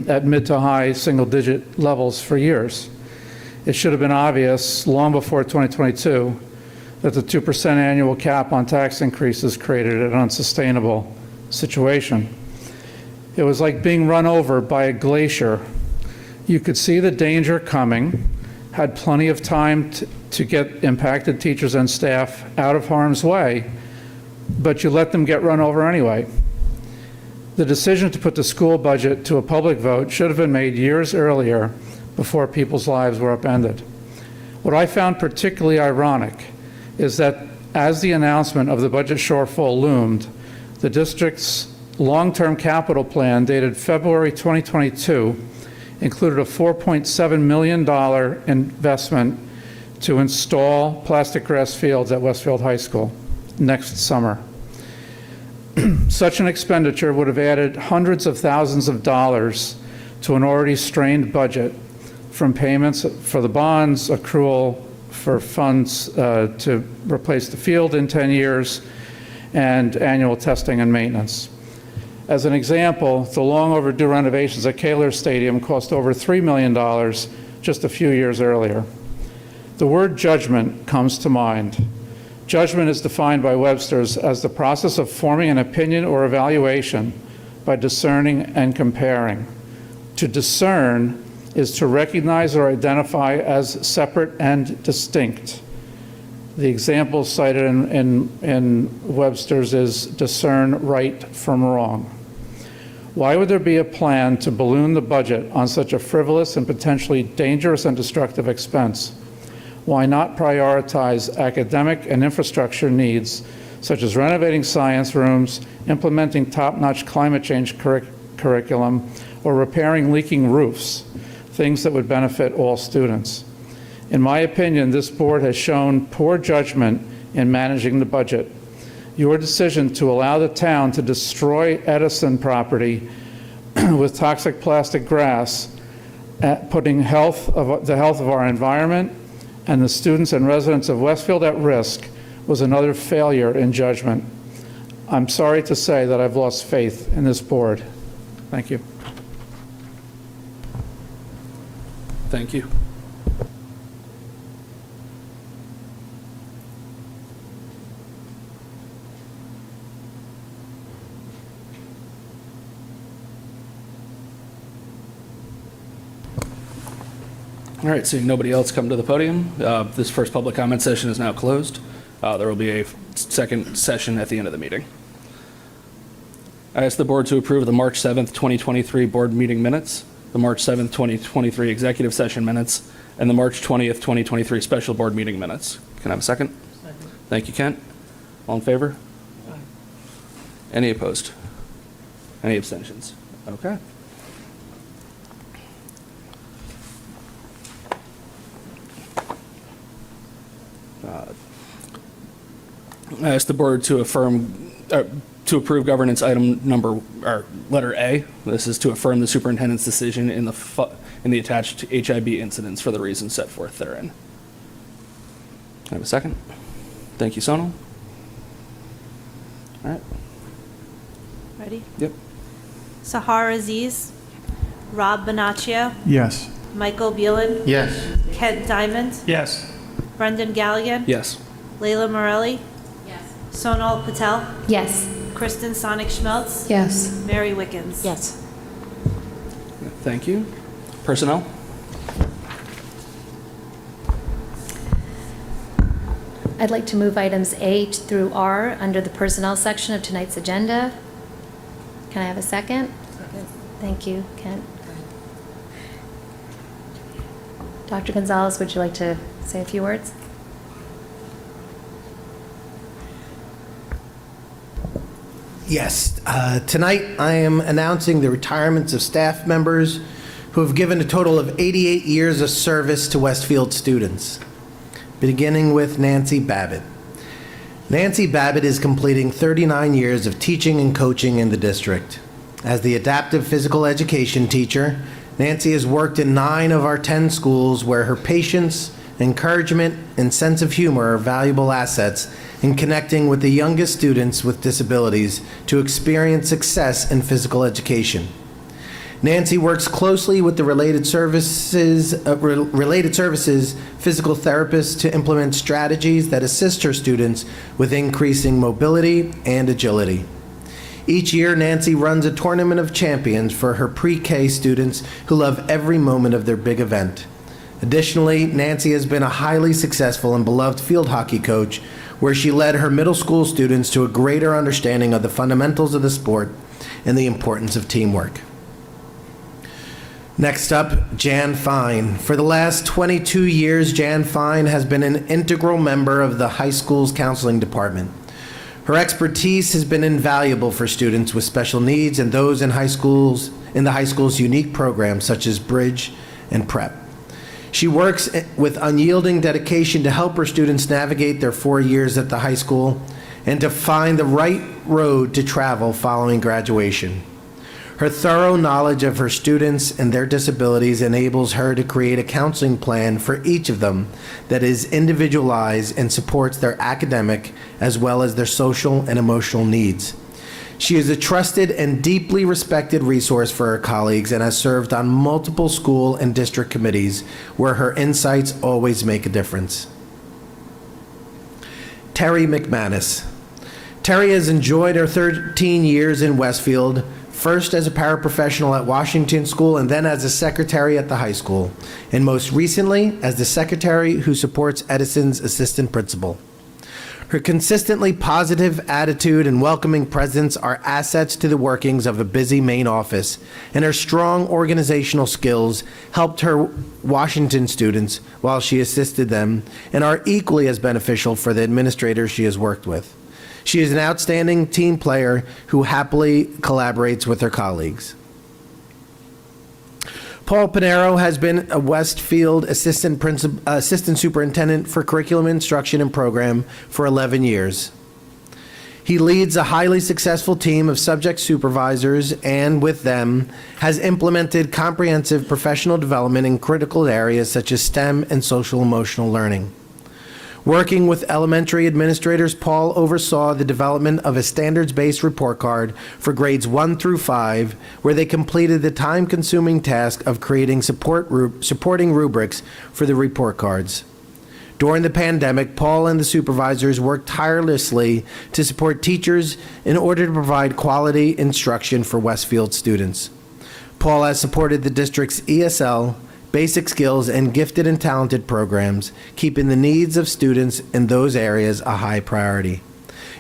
at mid to high single-digit levels for years. It should have been obvious long before 2022 that the 2% annual cap on tax increases created an unsustainable situation. It was like being run over by a glacier. You could see the danger coming, had plenty of time to get impacted teachers and staff out of harm's way, but you let them get run over anyway. The decision to put the school budget to a public vote should have been made years earlier, before people's lives were upended. What I found particularly ironic is that as the announcement of the budget shortfall loomed, the district's long-term capital plan dated February 2022 included a $4.7 million investment to install plastic grass fields at Westfield High School next summer. Such an expenditure would have added hundreds of thousands of dollars to an already strained budget, from payments for the bonds, accrual for funds to replace the field in 10 years, and annual testing and maintenance. As an example, the long overdue renovations at Kaler Stadium cost over $3 million just a few years earlier. The word judgment comes to mind. Judgment is defined by Webster's as the process of forming an opinion or evaluation by discerning and comparing. To discern is to recognize or identify as separate and distinct. The example cited in Webster's is discern right from wrong. Why would there be a plan to balloon the budget on such a frivolous and potentially dangerous and destructive expense? Why not prioritize academic and infrastructure needs, such as renovating science rooms, implementing top-notch climate change curriculum, or repairing leaking roofs, things that would benefit all students? In my opinion, this board has shown poor judgment in managing the budget. Your decision to allow the town to destroy Edison property with toxic plastic grass, putting the health of our environment and the students and residents of Westfield at risk, was another failure in judgment. I'm sorry to say that I've lost faith in this board. Thank you. Thank you. All right, seeing nobody else come to the podium, this first public comment session is now closed. There will be a second session at the end of the meeting. I ask the board to approve the March 7th, 2023 board meeting minutes, the March 7th, 2023 executive session minutes, and the March 20th, 2023 special board meeting minutes. Can I have a second? Second. Thank you, Kent. All in favor? Aye. Any opposed? Any abstentions? Okay. I ask the board to approve governance item number, or letter A. This is to affirm the superintendent's decision in the attached HIB incidents for the reasons set forth therein. Can I have a second? Thank you, Sonal. All right. Ready? Yep. Sahar Aziz, Rob Bonaccio, Yes. Michael Beelan, Yes. Kent Diamond, Yes. Brendan Galligan, Yes. Layla Morelli, Sonal Patel, Yes. Kristen Sonic-Schmelz, Yes. Mary Wickens. Yes. Thank you. Personnel? I'd like to move items A through R under the Personnel section of tonight's agenda. Can I have a second? Second. Thank you, Kent. Dr. Gonzalez, would you like to say a few words? Yes. Tonight, I am announcing the retirements of staff members who have given a total of 88 years of service to Westfield students, beginning with Nancy Babbitt. Nancy Babbitt is completing 39 years of teaching and coaching in the district. As the adaptive physical education teacher, Nancy has worked in 9 of our 10 schools where her patience, encouragement, and sense of humor are valuable assets in connecting with the youngest students with disabilities to experience success in physical education. Nancy works closely with the related services physical therapists to implement strategies that assist her students with increasing mobility and agility. Each year, Nancy runs a tournament of champions for her pre-K students who love every moment of their big event. Additionally, Nancy has been a highly successful and beloved field hockey coach, where she led her middle school students to a greater understanding of the fundamentals of the sport and the importance of teamwork. Next up, Jan Fine. For the last 22 years, Jan Fine has been an integral member of the high school's counseling department. Her expertise has been invaluable for students with special needs and those in the high school's unique programs such as Bridge and Prep. She works with unyielding dedication to help her students navigate their 4 years at the high school and to find the right road to travel following graduation. Her thorough knowledge of her students and their disabilities enables her to create a counseling plan for each of them that is individualized and supports their academic as well as their social and emotional needs. She is a trusted and deeply respected resource for her colleagues and has served on multiple school and district committees where her insights always make a difference. Terry McManus. Terry has enjoyed her 13 years in Westfield, first as a paraprofessional at Washington School and then as a secretary at the high school, and most recently as the secretary who supports Edison's assistant principal. Her consistently positive attitude and welcoming presence are assets to the workings of a busy main office, and her strong organizational skills helped her Washington students while she assisted them and are equally as beneficial for the administrators she has worked with. She is an outstanding team player who happily collaborates with her colleagues. Paul Pinero has been a Westfield assistant superintendent for curriculum instruction and program for 11 years. He leads a highly successful team of subject supervisors and, with them, has implemented comprehensive professional development in critical areas such as STEM and social emotional learning. Working with elementary administrators, Paul oversaw the development of a standards-based report card for grades 1 through 5, where they completed the time-consuming task of creating supporting rubrics for the report cards. During the pandemic, Paul and the supervisors worked tirelessly to support teachers in order to provide quality instruction for Westfield students. Paul has supported the district's ESL, basic skills, and gifted and talented programs, keeping the needs of students in those areas a high priority.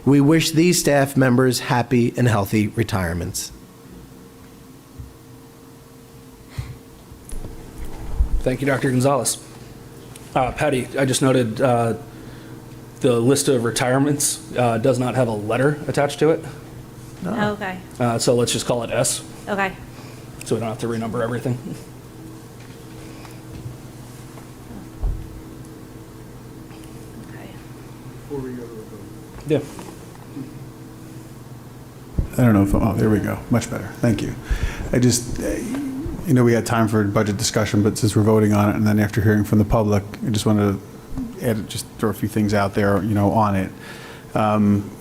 We wish these staff members happy and healthy retirements. Thank you, Dr. Gonzalez. Patty, I just noted the list of retirements does not have a letter attached to it. Oh, okay, So let's just call it S, okay. so we don't have to renumber everything. Okay. Yeah. I don't know if, oh, there we go. Much better. Thank you. I just, we had time for budget discussion, but since we're voting on it, and then after hearing from the public, I just wanted to just throw a few things out there, on it.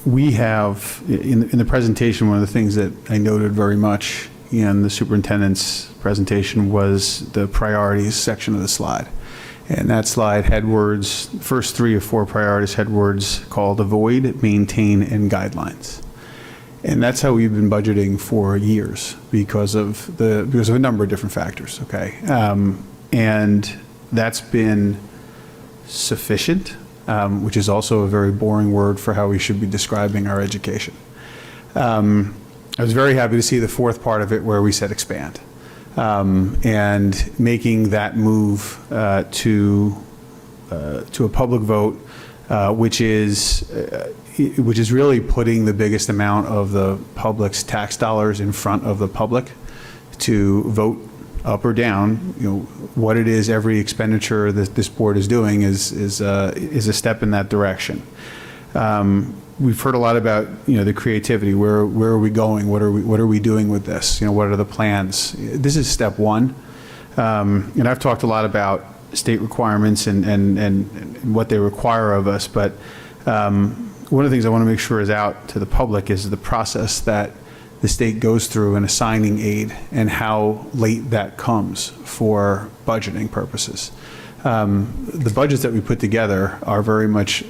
We have, in the presentation, one of the things that I noted very much in the superintendent's presentation was the priorities section of the slide. And that slide had words, first 3 or 4 priorities had words called avoid, maintain, and guidelines. And that's how we've been budgeting for years because of a number of different factors, okay? And that's been sufficient, which is also a very boring word for how we should be describing our education. I was very happy to see the 4th part of it where we said expand. And making that move to a public vote, which is really putting the biggest amount of the public's tax dollars in front of the public to vote up or down. What it is every expenditure that this board is doing is a step in that direction. We've heard a lot about the creativity. Where are we going? What are we doing with this? What are the plans? This is step 1, and I've talked a lot about state requirements and what they require of us. But one of the things I want to make sure is out to the public is the process that the state goes through in assigning aid and how late that comes for budgeting purposes. The budgets that we put together are very much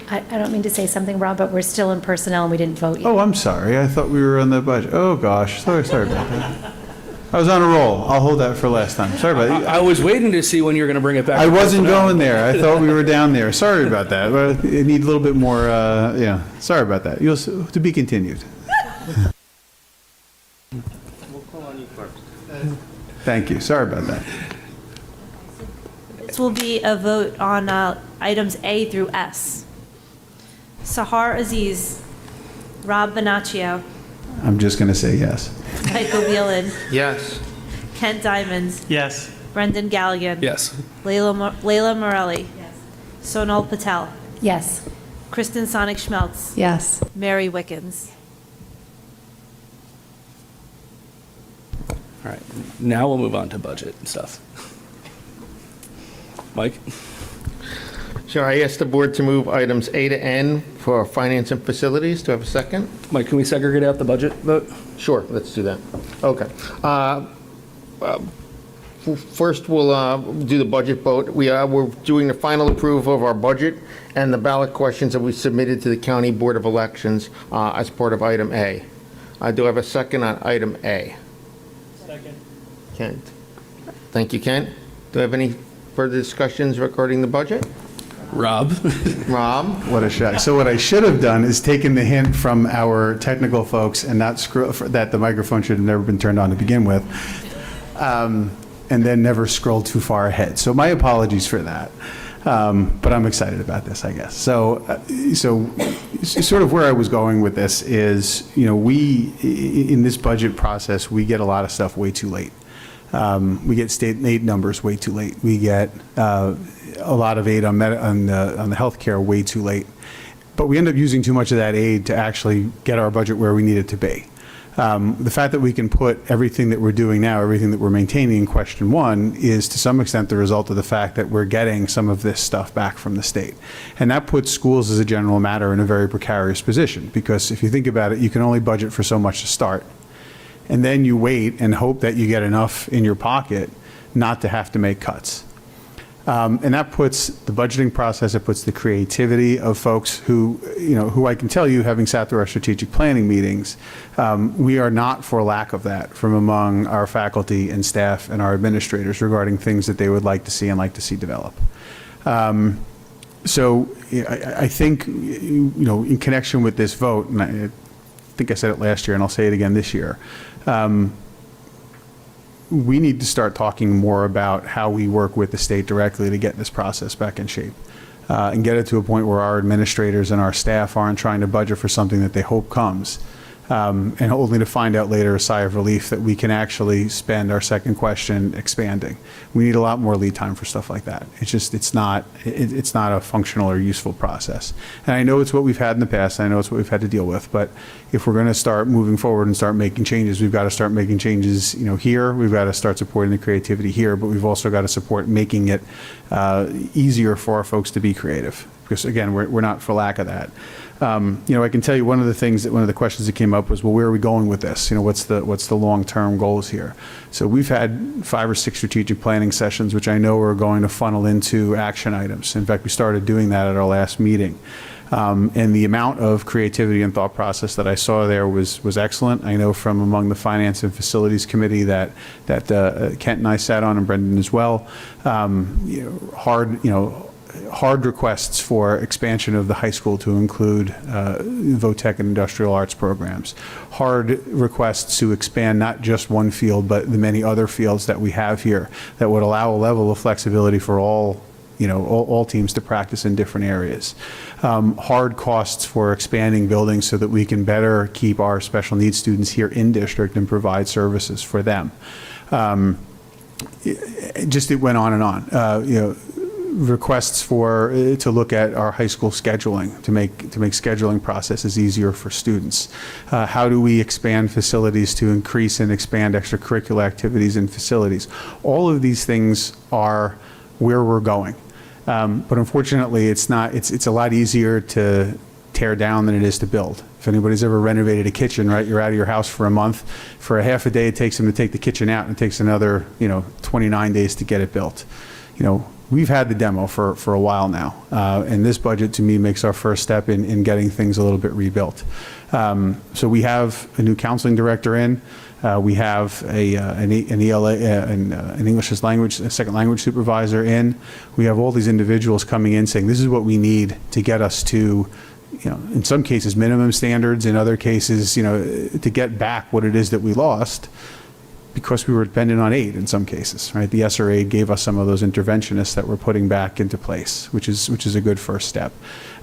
I don't mean to say something wrong, but we're still in personnel and we didn't vote yet. Oh, I'm sorry. I thought we were on the budget. Oh, gosh. Sorry about that. I was on a roll. I'll hold that for last time. Sorry about that. I was waiting to see when you were going to bring it back. I to wasn't personnel. going there. I thought we were down there. Sorry about that. But I need a little bit more, yeah. Sorry about that. To be continued. Thank you. Sorry about that. This will be a vote on items A through S. Sahar Aziz, Rob Bonaccio, I'm just going to say yes. Michael Whelan, Yes. Kent Diamonds, Yes. Brendan Galligan, Yes. Layla Morelli, Sonal Patel, Yes. Kristen Sonic Schmeltz, Yes. Mary Wickens. All right, now we'll move on to budget and stuff. Mike? Sure, I ask the board to move items A to N for finance and facilities. Do I have a second? Mike, can we segregate out the budget vote? Sure, let's do that. Okay. First, we'll do the budget vote. We're doing the final approval of our budget and the ballot questions that we submitted to the County Board of Elections as part of item A. Do I have a second on item A? Second. Kent. Thank you, Kent. Do I have any further discussions regarding the budget? Rob? Rob? What a shock. So what I should have done is taken the hint from our technical folks and not that the microphone should have never been turned on to begin with, and then never scrolled too far ahead. So my apologies for that. But I'm excited about this, I guess. So sort of where I was going with this is, we, in this budget process, we get a lot of stuff way too late. We get state aid numbers way too late. We get a lot of aid on the healthcare way too late. But we end up using too much of that aid to actually get our budget where we need it to be. The fact that we can put everything that we're doing now, everything that we're maintaining in question one, is to some extent the result of the fact that we're getting some of this stuff back from the state. And that puts schools as a general matter in a very precarious position, because if you think about it, you can only budget for so much to start. And then you wait and hope that you get enough in your pocket not to have to make cuts. And that puts the budgeting process, it puts the creativity of folks who I can tell you, having sat through our strategic planning meetings, we are not for lack of that from among our faculty and staff and our administrators regarding things that they would like to see and like to see develop. So I think, in connection with this vote, and I think I said it last year and I'll say it again this year, we need to start talking more about how we work with the state directly to get this process back in shape and get it to a point where our administrators and our staff aren't trying to budget for something that they hope comes and only to find out later a sigh of relief that we can actually spend our second question expanding. We need a lot more lead time for stuff like that. It's not a functional or useful process. And I know it's what we've had in the past. I know it's what we've had to deal with. But if we're going to start moving forward and start making changes, we've got to start making changes, here. We've got to start supporting the creativity here. But we've also got to support making it easier for our folks to be creative. Because again, we're not for lack of that. I can tell you one of the questions that came up was, well, where are we going with this? What's the long-term goals here? So we've had 5 or 6 strategic planning sessions, which I know are going to funnel into action items. In fact, we started doing that at our last meeting. And the amount of creativity and thought process that I saw there was excellent. I know from among the Finance and Facilities Committee that Kent and I sat on, and Brendan as well, hard requests for expansion of the high school to include VOTEC and industrial arts programs. Hard requests to expand not just one field, but the many other fields that we have here that would allow a level of flexibility for all teams to practice in different areas. Hard costs for expanding buildings so that we can better keep our special needs students here in district and provide services for them. It went on and on. Requests to look at our high school scheduling to make scheduling processes easier for students. How do we expand facilities to increase and expand extracurricular activities in facilities? All of these things are where we're going. But unfortunately, it's a lot easier to tear down than it is to build. If anybody's ever renovated a kitchen, right, you're out of your house for a month. For a half a day, it takes them to take the kitchen out, and it takes another, 29 days to get it built. we've had the demo for a while now, and this budget to me makes our first step in getting things a little bit rebuilt. So we have a new counseling director in. We have an ELA, an English as language, a second language supervisor in. We have all these individuals coming in saying, this is what we need to get us to, in some cases, minimum standards, in other cases, to get back what it is that we lost, because we were dependent on aid in some cases, right? The ESSER aid gave us some of those interventionists that we're putting back into place, which is a good first step.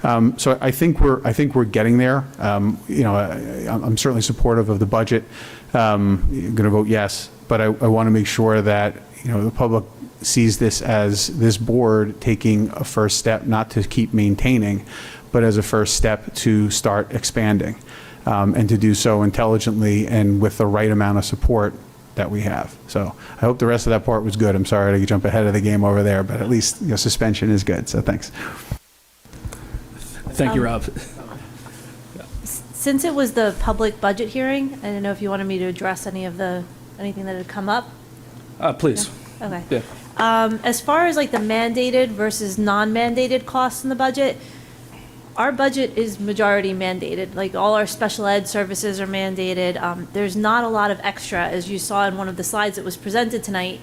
So I think we're getting there. I'm certainly supportive of the budget. Going to vote yes, but I want to make sure that the public sees this as this board taking a first step, not to keep maintaining, but as a first step to start expanding, and to do so intelligently and with the right amount of support that we have. So I hope the rest of that part was good. I'm sorry to jump ahead of the game over there, but at least suspension is good. So thanks. Thank you, Rob. Since it was the public budget hearing, I don't know if you wanted me to address anything that had come up. Please. No? Okay. Yeah. As far as like the mandated versus non-mandated costs in the budget, our budget is majority mandated. Like all our special ed services are mandated. There's not a lot of extra, as you saw in one of the slides that was presented tonight.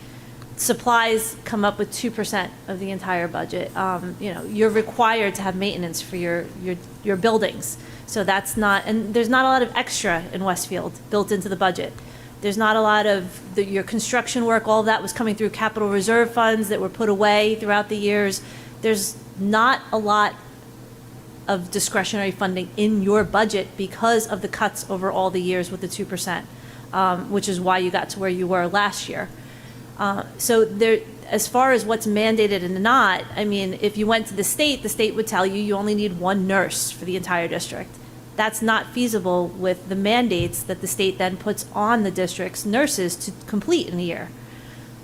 Supplies come up with 2% of the entire budget. You're required to have maintenance for your buildings. So that's not, and there's not a lot of extra in Westfield built into the budget. There's not a lot of your construction work, all of that was coming through capital reserve funds that were put away throughout the years. There's not a lot of discretionary funding in your budget because of the cuts over all the years with the 2%, which is why you got to where you were last year. So there, as far as what's mandated and not, I mean, if you went to the state would tell you only need one nurse for the entire district. That's not feasible with the mandates that the state then puts on the district's nurses to complete in a year.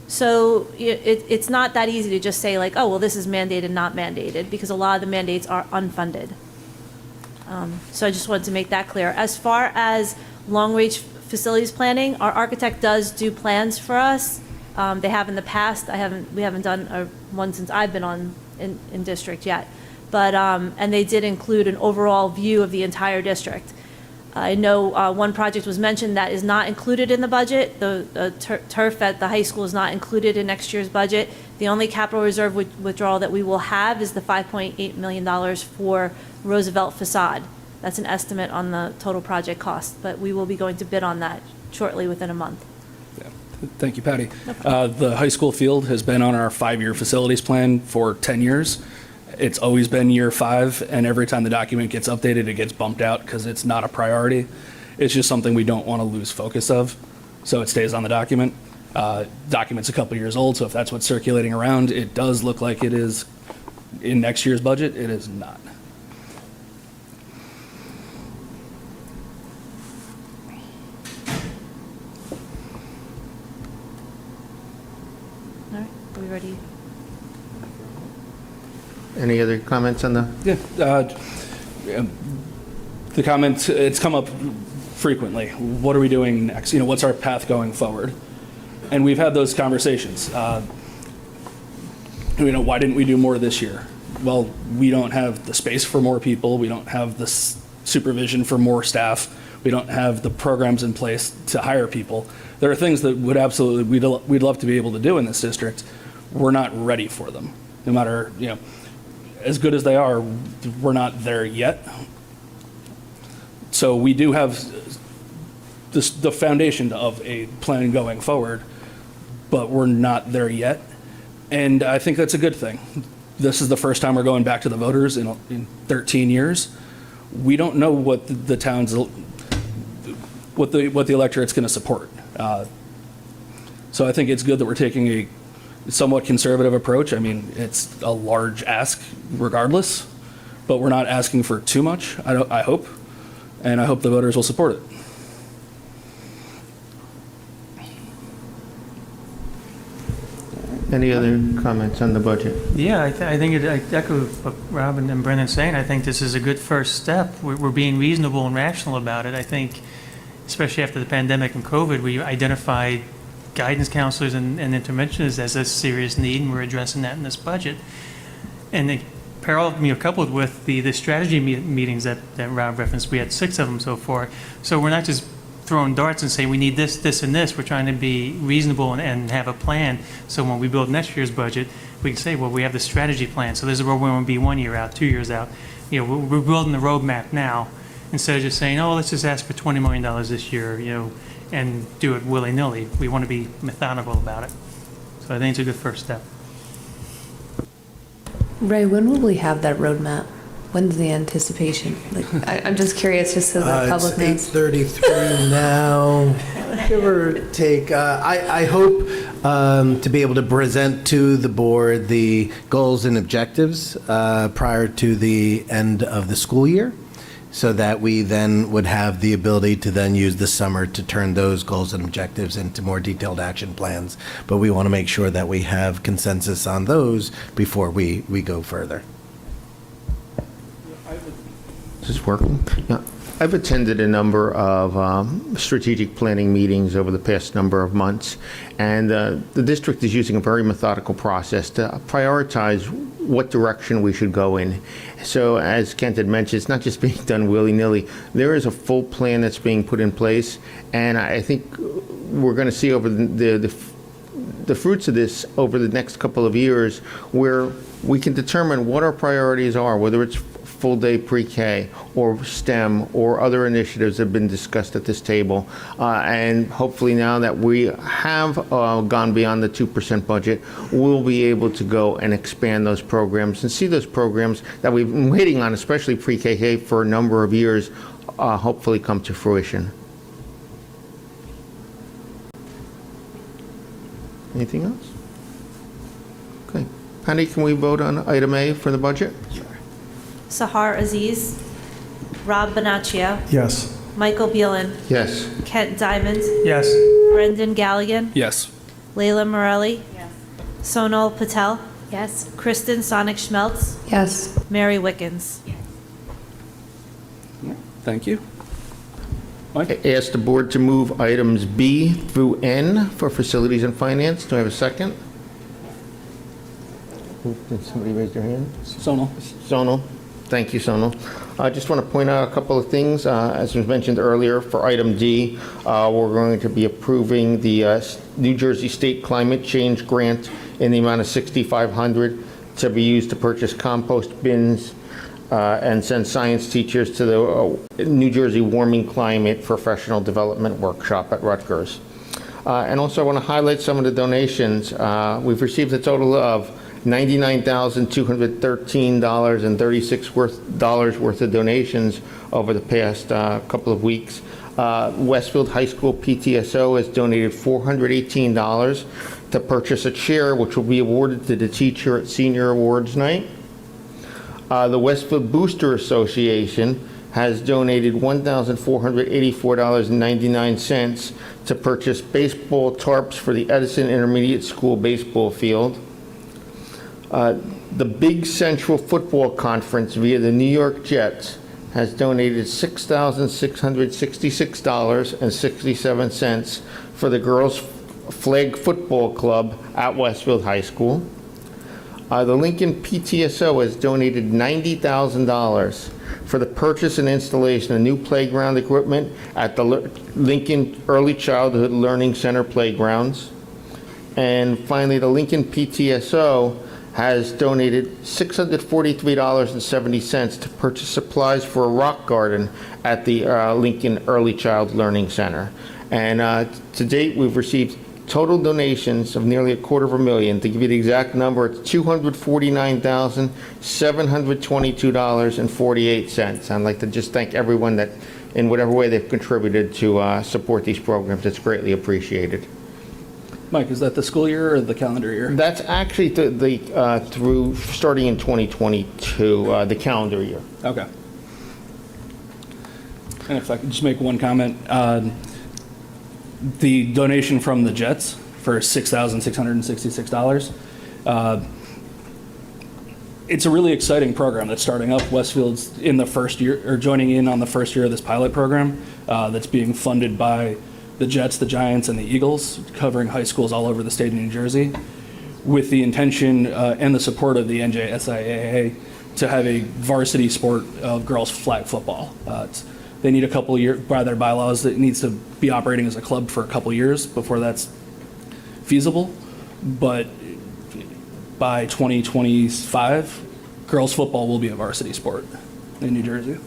So it's not that easy to just say like, oh, well, this is mandated, not mandated, because a lot of the mandates are unfunded. So I just wanted to make that clear. As far as long-range facilities planning, our architect does do plans for us. They have in the past. We haven't done one since I've been on in district yet. But, and they did include an overall view of the entire district. I know one project was mentioned that is not included in the budget. The turf at the high school is not included in next year's budget. The only capital reserve withdrawal that we will have is the $5.8 million for Roosevelt facade. That's an estimate on the total project cost, but we will be going to bid on that shortly within a month. Yeah. Thank you, Patty. The high school field has been on our 5-year facilities plan for 10 years. It's always been year 5, and every time the document gets updated, it gets bumped out because it's not a priority. It's just something we don't want to lose focus of, so it stays on the document. Document's a couple years old, so if that's what's circulating around, it does look like it is in next year's budget. It is not. All right, are we ready? Any other comments on the? Yeah. The comment, it's come up frequently. What are we doing next? What's our path going forward? And we've had those conversations. Why didn't we do more this year? Well, we don't have the space for more people. We don't have the supervision for more staff. We don't have the programs in place to hire people. There are things that we'd love to be able to do in this district. We're not ready for them. No matter, as good as they are, we're not there yet. So we do have the foundation of a plan going forward, but we're not there yet. And I think that's a good thing. This is the first time we're going back to the voters in 13 years. We don't know what the town's, what the electorate's going to support. So I think it's good that we're taking a somewhat conservative approach. I mean, it's a large ask regardless, but we're not asking for too much, I hope, and I hope the voters will support it. Any other comments on the budget? Yeah, I think I echo what Rob and Brendan's saying. I think this is a good first step. We're being reasonable and rational about it. I think, especially after the pandemic and COVID, we identified guidance counselors and interventionists as a serious need, and we're addressing that in this budget. And they coupled with the strategy meetings that Rob referenced, we had 6 of them so far. So we're not just throwing darts and saying we need this, this, and this. We're trying to be reasonable and have a plan. So when we build next year's budget, we can say, well, we have the strategy plan. So this is where we want to be 1 year out, 2 years out. We're building the roadmap now instead of just saying, oh, let's just ask for $20 million this year, and do it willy-nilly. We want to be methodical about it. So I think it's a good first step. Ray, when will we have that roadmap? When's the anticipation? I'm just curious, just so the public knows. It's 8:33 now, give or take. I hope to be able to present to the board the goals and objectives prior to the end of the school year, so that we then would have the ability to then use the summer to turn those goals and objectives into more detailed action plans. But we want to make sure that we have consensus on those before we go further. Is this working? Yeah. I've attended a number of strategic planning meetings over the past number of months, and the district is using a very methodical process to prioritize what direction we should go in. So as Kent had mentioned, it's not just being done willy-nilly. There is a full plan that's being put in place, and I think we're going to see over the fruits of this over the next couple of years, where we can determine what our priorities are, whether it's full-day pre-K or STEM or other initiatives that have been discussed at this table. And hopefully now that we have gone beyond the 2% budget, we'll be able to go and expand those programs and see those programs that we've been waiting on, especially pre-K for a number of years, hopefully come to fruition. Anything else? Okay. Penny, can we vote on item A for the budget? Sahar Aziz, Rob Bonaccio, Yes. Michael Beelin, Yes. Kent Diamond, Yes. Brendan Galligan, Yes. Layla Morelli, Sonal Patel, Yes. Kristen Sonic-Schmeltz, Yes. Mary Wickens. Thank you. I ask the board to move items B through N for facilities and finance. Do I have a second? Did somebody raise their hand? Sonal. Sonal. Thank you, Sonal. I just want to point out a couple of things. As was mentioned earlier, for item D, we're going to be approving the New Jersey State Climate Change Grant in the amount of $6,500 to be used to purchase compost bins and send science teachers to the New Jersey Warming Climate Professional Development Workshop at Rutgers. And also I want to highlight some of the donations. We've received a total of $99,213.36 worth of donations over the past couple of weeks. Westfield High School PTSO has donated $418 to purchase a chair, which will be awarded to the teacher at Senior Awards Night. The Westfield Booster Association has donated $1,484.99 to purchase baseball tarps for the Edison Intermediate School baseball field. The Big Central Football Conference via the New York Jets has donated $6,666.67 for the girls' flag football club at Westfield High School. The Lincoln PTSO has donated $90,000 for the purchase and installation of new playground equipment at the Lincoln Early Childhood Learning Center playgrounds. And finally, the Lincoln PTSO has donated $643.70 to purchase supplies for a rock garden at the Lincoln Early Child Learning Center. And to date, we've received total donations of nearly $250,000. To give you the exact number, it's $249,722.48. I'd like to just thank everyone that, in whatever way they've contributed to support these programs. It's greatly appreciated. Mike, is that the school year or the calendar year? That's actually through starting in 2022, the calendar year. Okay. And if I could just make one comment, the donation from the Jets for $6,666. It's a really exciting program that's starting up. Westfield's in the first year, or joining in on the first year of this pilot program that's being funded by the Jets, the Giants, and the Eagles, covering high schools all over the state of New Jersey, with the intention and the support of the NJSIAA to have a varsity sport of girls flag football. They need a couple of years, by their bylaws, it needs to be operating as a club for a couple of years before that's feasible. But by 2025, girls football will be a varsity sport in New Jersey.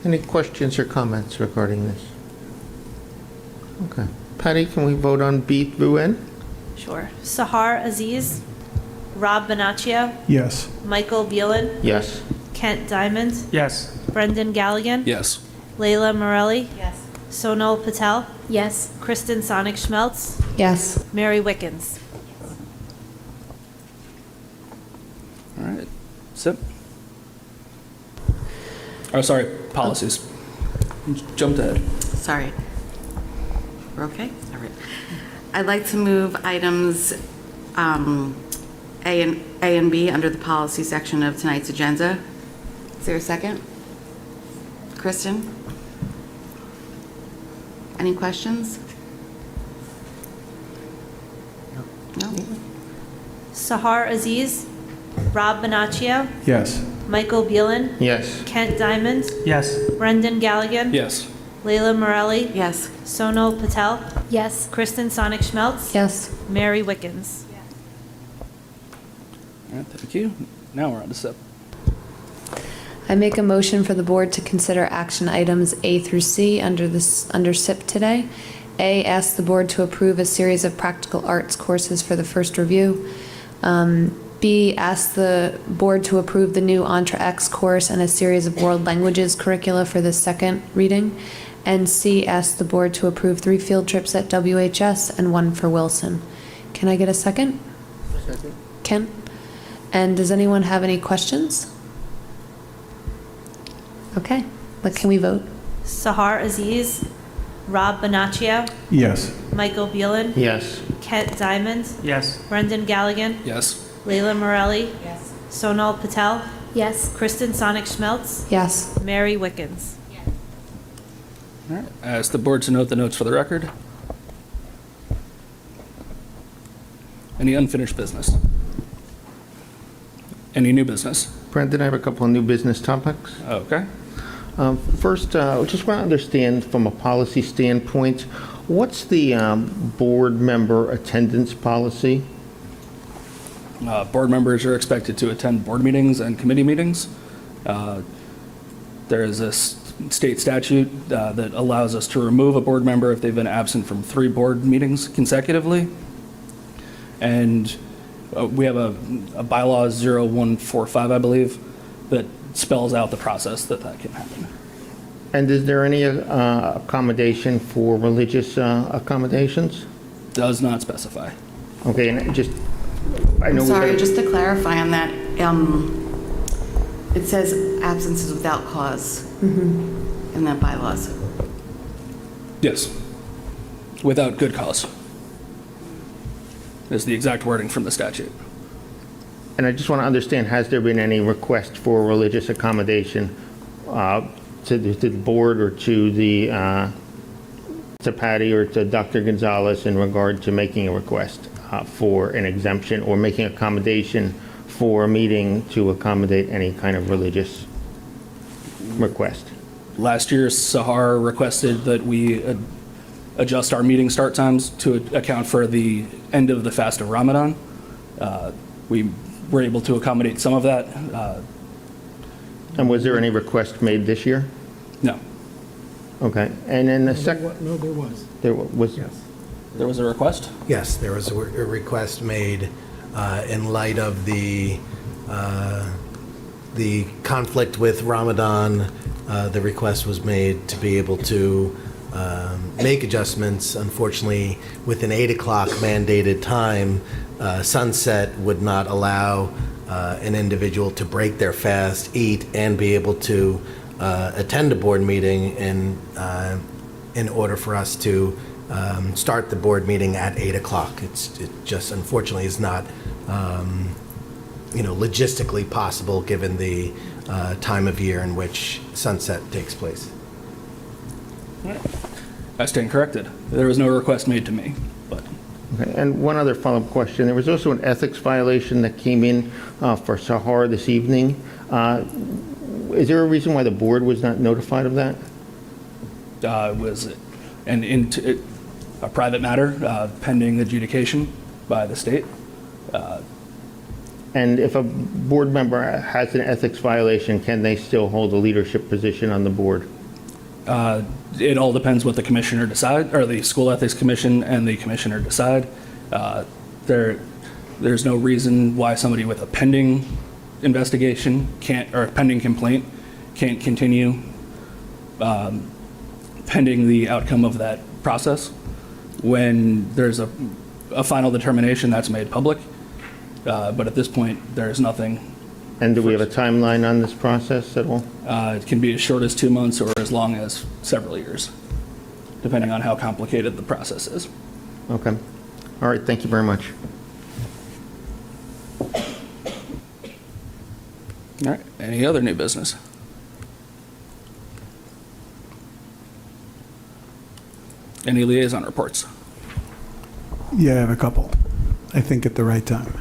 Any questions or comments regarding this? Okay. Patty, can we vote on B through N? Sure. Sahar Aziz, Rob Bonaccio, Yes. Michael Beelen, Yes. Kent Diamond, Yes. Brendan Galligan, Yes. Layla Morelli, Yes. Sonal Patel, Yes. Kristen Sonic Schmeltz, Yes. Mary Wickens. All right. SIP. Oh, sorry, policies. Jumped ahead. Sorry. We're okay? All right. I'd like to move items A and B under the policy section of tonight's agenda. Is there a second? Kristen? Any questions? No? Sahar Aziz, Rob Bonaccio, Yes. Michael Beelen, Yes. Kent Diamond, Yes. Brendan Galligan, Yes. Layla Morelli, Yes. Sonal Patel, Yes. Kristen Sonic Schmeltz, Yes. Mary Wickens. All right, thank you. Now we're on to SIP. I make a motion for the board to consider action items A through C under SIP today. A, ask the board to approve a series of practical arts courses for the first review. B, ask the board to approve the new Entre X course and a series of world languages curricula for the second reading. And C, ask the board to approve 3 field trips at WHS and 1 for Wilson. Can I get a second? Second. Ken? And does anyone have any questions? Okay, but can we vote? Sahar Aziz, Rob Bonaccio, Yes. Michael Beelen, Yes. Kent Diamond, Yes. Brendan Galligan, Yes. Layla Morelli, Sonal Patel, Yes. Kristen Sonic Schmeltz, Yes. Mary Wickens. All right. Ask the board to note the notes for the record. Any unfinished business? Any new business? Brendan, I have a couple of new business topics. Okay. First, I just want to understand from a policy standpoint, what's the board member attendance policy? Board members are expected to attend board meetings and committee meetings. There is a state statute that allows us to remove a board member if they've been absent from 3 board meetings consecutively. And we have a bylaw 0145, I believe, that spells out the process that can happen. And is there any accommodation for religious accommodations? Does not specify. Okay, and just, I know I'm we sorry, had- just to clarify on that, it says absences without cause in that bylaws. Yes. Without good cause is the exact wording from the statute. And I just want to understand, has there been any request for religious accommodation to the board or to Patty or to Dr. Gonzalez in regard to making a request for an exemption or making accommodation for a meeting to accommodate any kind of religious request? Last year, Sahar requested that we adjust our meeting start times to account for the end of the fast of Ramadan. We were able to accommodate some of that. And was there any request made this year? No. Okay, and then the second, No, there was. there was, There was a request? Yes, there was a request made in light of the conflict with Ramadan. The request was made to be able to make adjustments. Unfortunately, with an 8 o'clock mandated time, sunset would not allow an individual to break their fast, eat, and be able to attend a board meeting in order for us to start the board meeting at 8 o'clock. It just unfortunately is not, logistically possible given the time of year in which sunset takes place. I stand corrected. There was no request made to me, but. Okay, and one other follow-up question. There was also an ethics violation that came in for Sahar this evening. Is there a reason why the board was not notified of that? Was a private matter pending adjudication by the state. And if a board member has an ethics violation, can they still hold a leadership position on the board? It all depends what the commissioner decide, or the school ethics commission and the commissioner decide. There's no reason why somebody with a pending investigation can't, or a pending complaint can't continue pending the outcome of that process. When there's a final determination that's made public, but at this point, there's nothing. And do we have a timeline on this process at all? It can be as short as 2 months or as long as several years, depending on how complicated the process is. Okay. All right, thank you very much. All right, any other new business? Any liaison reports? Yeah, I have a couple, I think at the right time.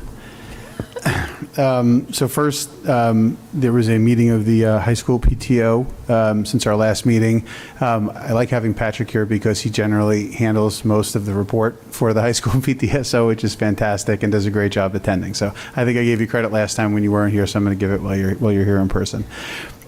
So first, there was a meeting of the high school PTO since our last meeting. I like having Patrick here because he generally handles most of the report for the high school PTSO, which is fantastic and does a great job attending. So I think I gave you credit last time when you weren't here, so I'm going to give it while you're here in person.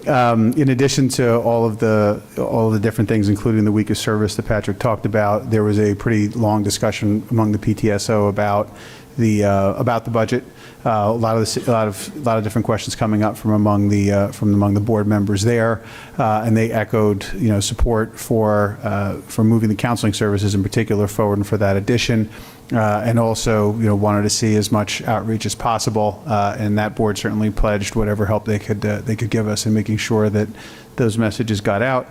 In addition to all of the different things, including the week of service that Patrick talked about, there was a pretty long discussion among the PTSO about the budget. A lot of different questions coming up from among the board members there, and they echoed support for moving the counseling services in particular forward and for that addition. And also, wanted to see as much outreach as possible, and that board certainly pledged whatever help they could give us in making sure that those messages got out.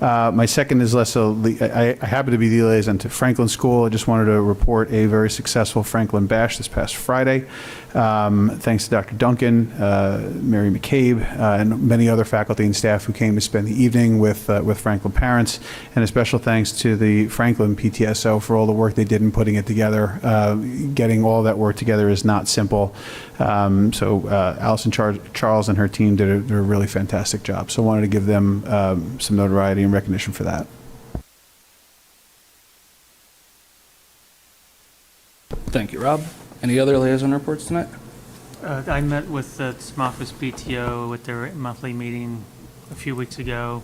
My second is I happen to be the liaison to Franklin School. I just wanted to report a very successful Franklin Bash this past Friday. Thanks to Dr. Duncan, Mary McCabe, and many other faculty and staff who came to spend the evening with Franklin parents, and a special thanks to the Franklin PTSO for all the work they did in putting it together. Getting all that work together is not simple. So Allison Charles and her team did a really fantastic job. So I wanted to give them some notoriety and recognition for that. Thank you, Rob. Any other liaison reports tonight? I met with the Smockers PTO at their monthly meeting a few weeks ago.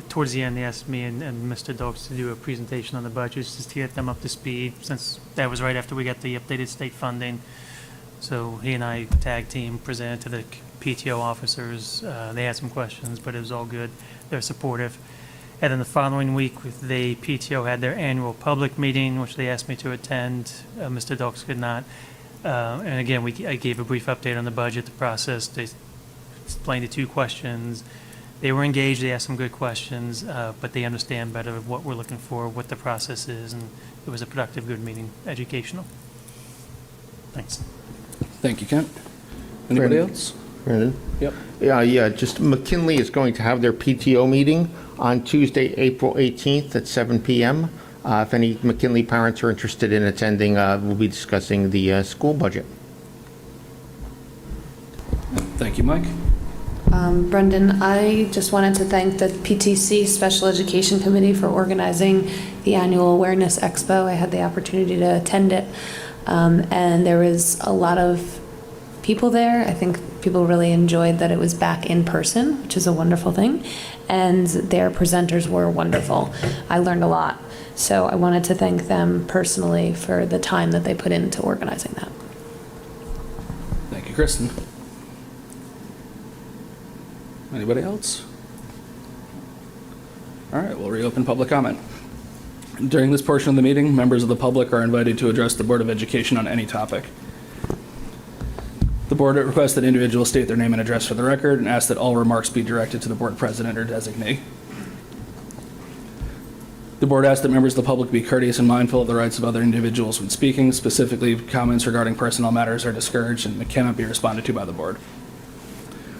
Towards the end, they asked me and Mr. Dokes to do a presentation on the budgets just to get them up to speed, since that was right after we got the updated state funding. So he and I tag team presented to the PTO officers. They had some questions, but it was all good. They're supportive. And then the following week, the PTO had their annual public meeting, which they asked me to attend. Mr. Dokes could not. And again, I gave a brief update on the budget, the process. They explained the 2 questions. They were engaged, they asked some good questions, but they understand better what we're looking for, what the process is, and it was a productive, good meeting, educational. Thanks. Thank you, Kent. Anybody else? Brandon? Yep. Yeah, just McKinley is going to have their PTO meeting on Tuesday, April 18th at 7 p.m. If any McKinley parents are interested in attending, we'll be discussing the school budget. Thank you, Mike. Brendan, I just wanted to thank the PTC Special Education Committee for organizing the annual Awareness Expo. I had the opportunity to attend it, and there was a lot of people there. I think people really enjoyed that it was back in person, which is a wonderful thing, and their presenters were wonderful. I learned a lot, so I wanted to thank them personally for the time that they put into organizing that. Thank you, Kristen. Anybody else? All right, we'll reopen public comment. During this portion of the meeting, members of the public are invited to address the Board of Education on any topic. The board requests that individuals state their name and address for the record and asks that all remarks be directed to the board president or designee. The board asks that members of the public be courteous and mindful of the rights of other individuals when speaking. Specifically, comments regarding personnel matters are discouraged and cannot be responded to by the board.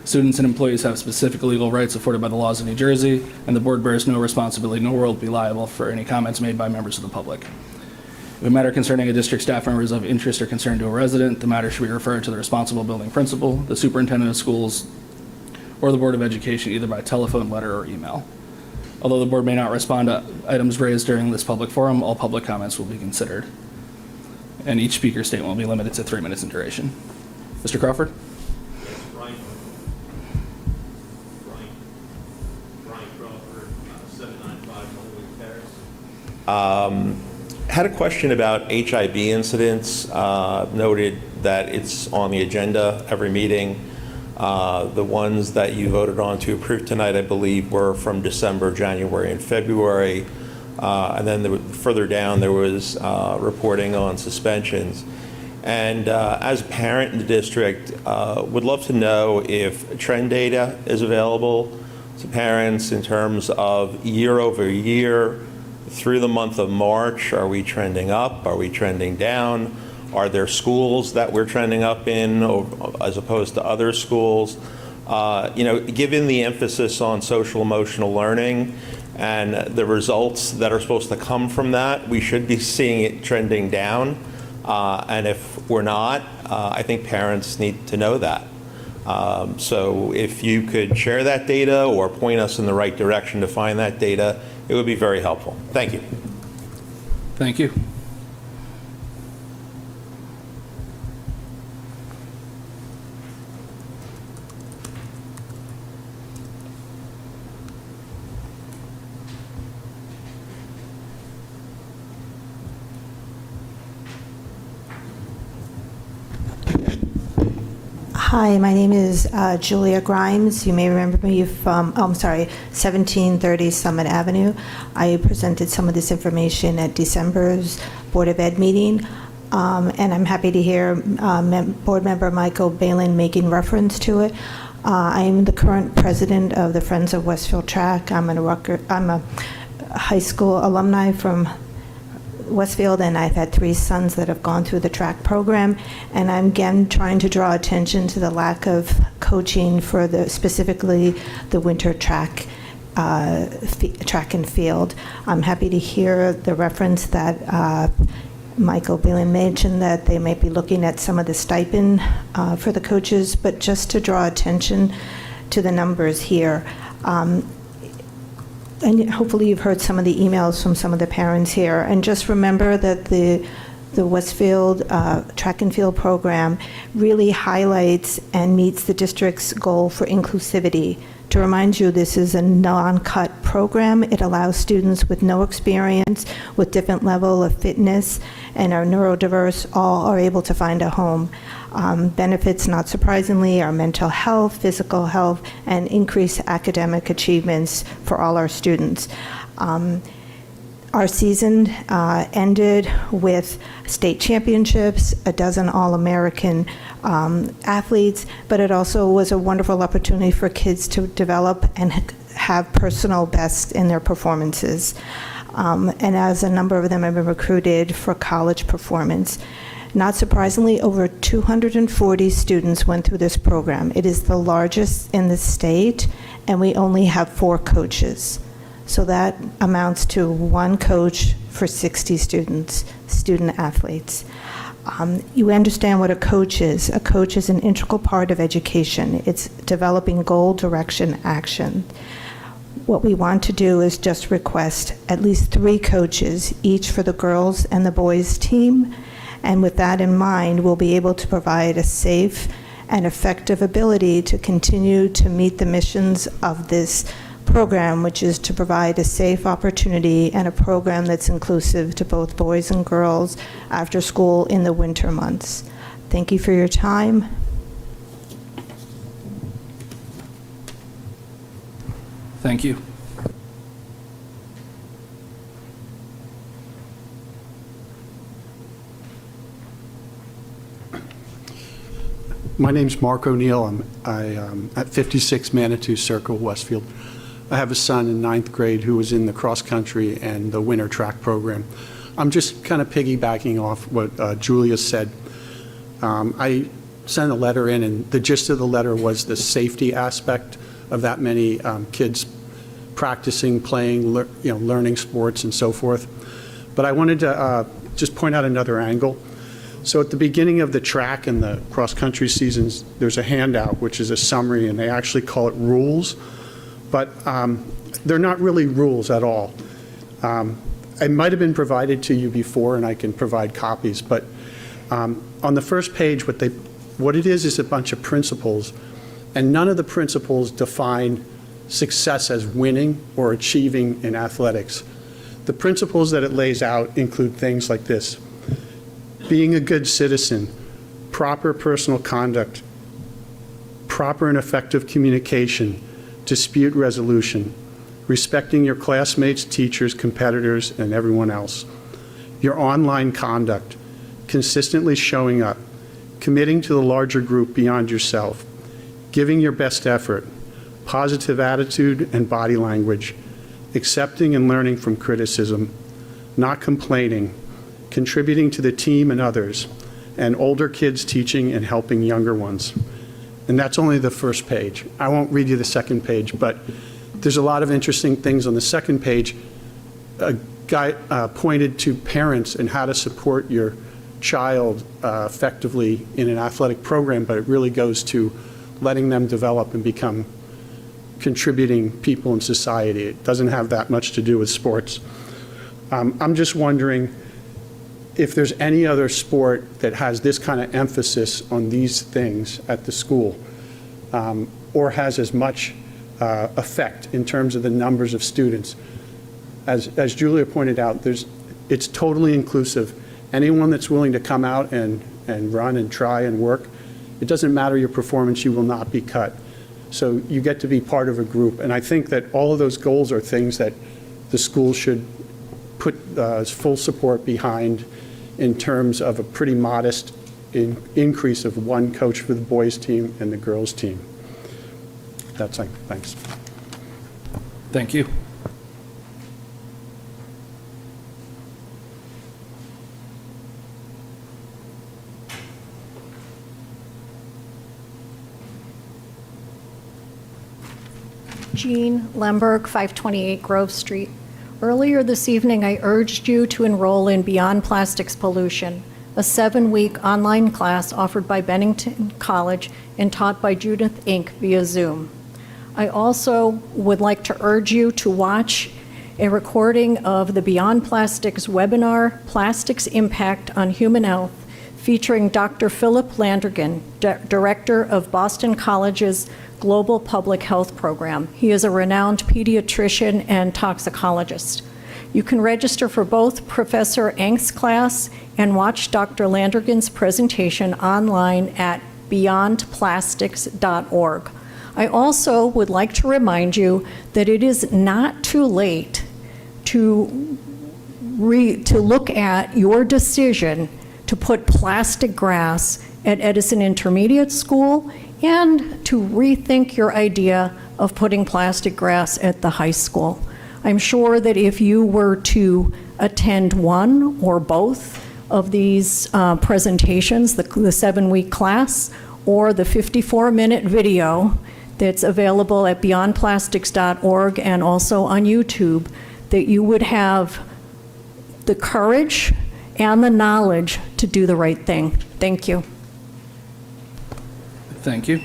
Students and employees have specific legal rights afforded by the laws of New Jersey, and the board bears no responsibility nor will be liable for any comments made by members of the public. If a matter concerning a district staff member is of interest or concern to a resident, the matter should be referred to the responsible building principal, the superintendent of schools, or the Board of Education, either by telephone, letter, or email. Although the board may not respond to items raised during this public forum, all public comments will be considered, and each speaker's statement will be limited to 3 minutes in duration. Mr. Crawford? Had a question about HIB incidents. Noted that it's on the agenda every meeting. The ones that you voted on to approve tonight, I believe, were from December, January, and February. And then further down, there was reporting on suspensions. And as a parent in the district, would love to know if trend data is available to parents in terms of year over year through the month of March. Are we trending up? Are we trending down? Are there schools that we're trending up in as opposed to other schools? Given the emphasis on social emotional learning and the results that are supposed to come from that, we should be seeing it trending down. And if we're not, I think parents need to know that. So if you could share that data or point us in the right direction to find that data, it would be very helpful. Thank you. Thank you. Hi, my name is Julia Grimes. You may remember me from, 1730 Summit Avenue. I presented some of this information at December's Board of Ed meeting, and I'm happy to hear Board Member Michael Balin making reference to it. I'm the current president of the Friends of Westfield Track. I'm a high school alumni from Westfield, and I've had 3 sons that have gone through the track program, and I'm again trying to draw attention to the lack of coaching for specifically the winter track and field. I'm happy to hear the reference that Michael Balin mentioned, that they may be looking at some of the stipend for the coaches, but just to draw attention to the numbers here. And hopefully you've heard some of the emails from some of the parents here. And just remember that the Westfield track and field program really highlights and meets the district's goal for inclusivity. To remind you, this is a non-cut program. It allows students with no experience, with different level of fitness, and are neurodiverse, all are able to find a home. Benefits, not surprisingly, are mental health, physical health, and increased academic achievements for all our students. Our season ended with state championships, a dozen All-American athletes, but it also was a wonderful opportunity for kids to develop and have personal bests in their performances. And as a number of them have been recruited for college performance. Not surprisingly, over 240 students went through this program. It is the largest in the state, and we only have 4 coaches. So that amounts to 1 coach for 60 students, student athletes. You understand what a coach is. A coach is an integral part of education. It's developing goal, direction, action. What we want to do is just request at least 3 coaches, each for the girls and the boys team. And with that in mind, we'll be able to provide a safe and effective ability to continue to meet the missions of this program, which is to provide a safe opportunity and a program that's inclusive to both boys and girls after school in the winter months. Thank you for your time. Thank you. My name's Mark O'Neill. I'm at 56 Manitou Circle, Westfield. I have a son in 9th grade who was in the cross-country and the winter track program. I'm just kind of piggybacking off what Julia said. I sent a letter in, and the gist of the letter was the safety aspect of that many kids practicing, playing, learning sports and so forth. But I wanted to just point out another angle. So at the beginning of the track and the cross-country seasons, there's a handout, which is a summary, and they actually call it rules. But they're not really rules at all. It might have been provided to you before, and I can provide copies. But on the first page, what it is a bunch of principles, and none of the principles define success as winning or achieving in athletics. The principles that it lays out include things like this: being a good citizen, proper personal conduct, proper and effective communication, dispute resolution, respecting your classmates, teachers, competitors, and everyone else, your online conduct, consistently showing up, committing to the larger group beyond yourself, giving your best effort, positive attitude and body language, accepting and learning from criticism, not complaining, contributing to the team and others, and older kids teaching and helping younger ones. And that's only the first page. I won't read you the second page, but there's a lot of interesting things on the second page. A guy pointed to parents and how to support your child effectively in an athletic program, but it really goes to letting them develop and become contributing people in society. It doesn't have that much to do with sports. I'm just wondering if there's any other sport that has this kind of emphasis on these things at the school, or has as much effect in terms of the numbers of students. As Julia pointed out, it's totally inclusive. Anyone that's willing to come out and run and try and work, it doesn't matter your performance, you will not be cut. So you get to be part of a group. And I think that all of those goals are things that the school should put full support behind in terms of a pretty modest increase of one coach for the boys team and the girls team. That's it. Thanks. Thank you. Jean Lemberg, 528 Grove Street. Earlier this evening, I urged you to enroll in Beyond Plastics Pollution, a 7-week online class offered by Bennington College and taught by Judith Inc. via Zoom. I also would like to urge you to watch a recording of the Beyond Plastics webinar, Plastics Impact on Human Health, featuring Dr. Philip Landrigan, Director of Boston College's Global Public Health Program. He is a renowned pediatrician and toxicologist. You can register for both Professor Eng's class and watch Dr. Landrigan's presentation online at beyondplastics.org. I also would like to remind you that it is not too late to look at your decision to put plastic grass at Edison Intermediate School and to rethink your idea of putting plastic grass at the high school. I'm sure that if you were to attend one or both of these presentations, the 7-week class or the 54-minute video that's available at beyondplastics.org and also on YouTube, that you would have the courage and the knowledge to do the right thing. Thank you. Thank you.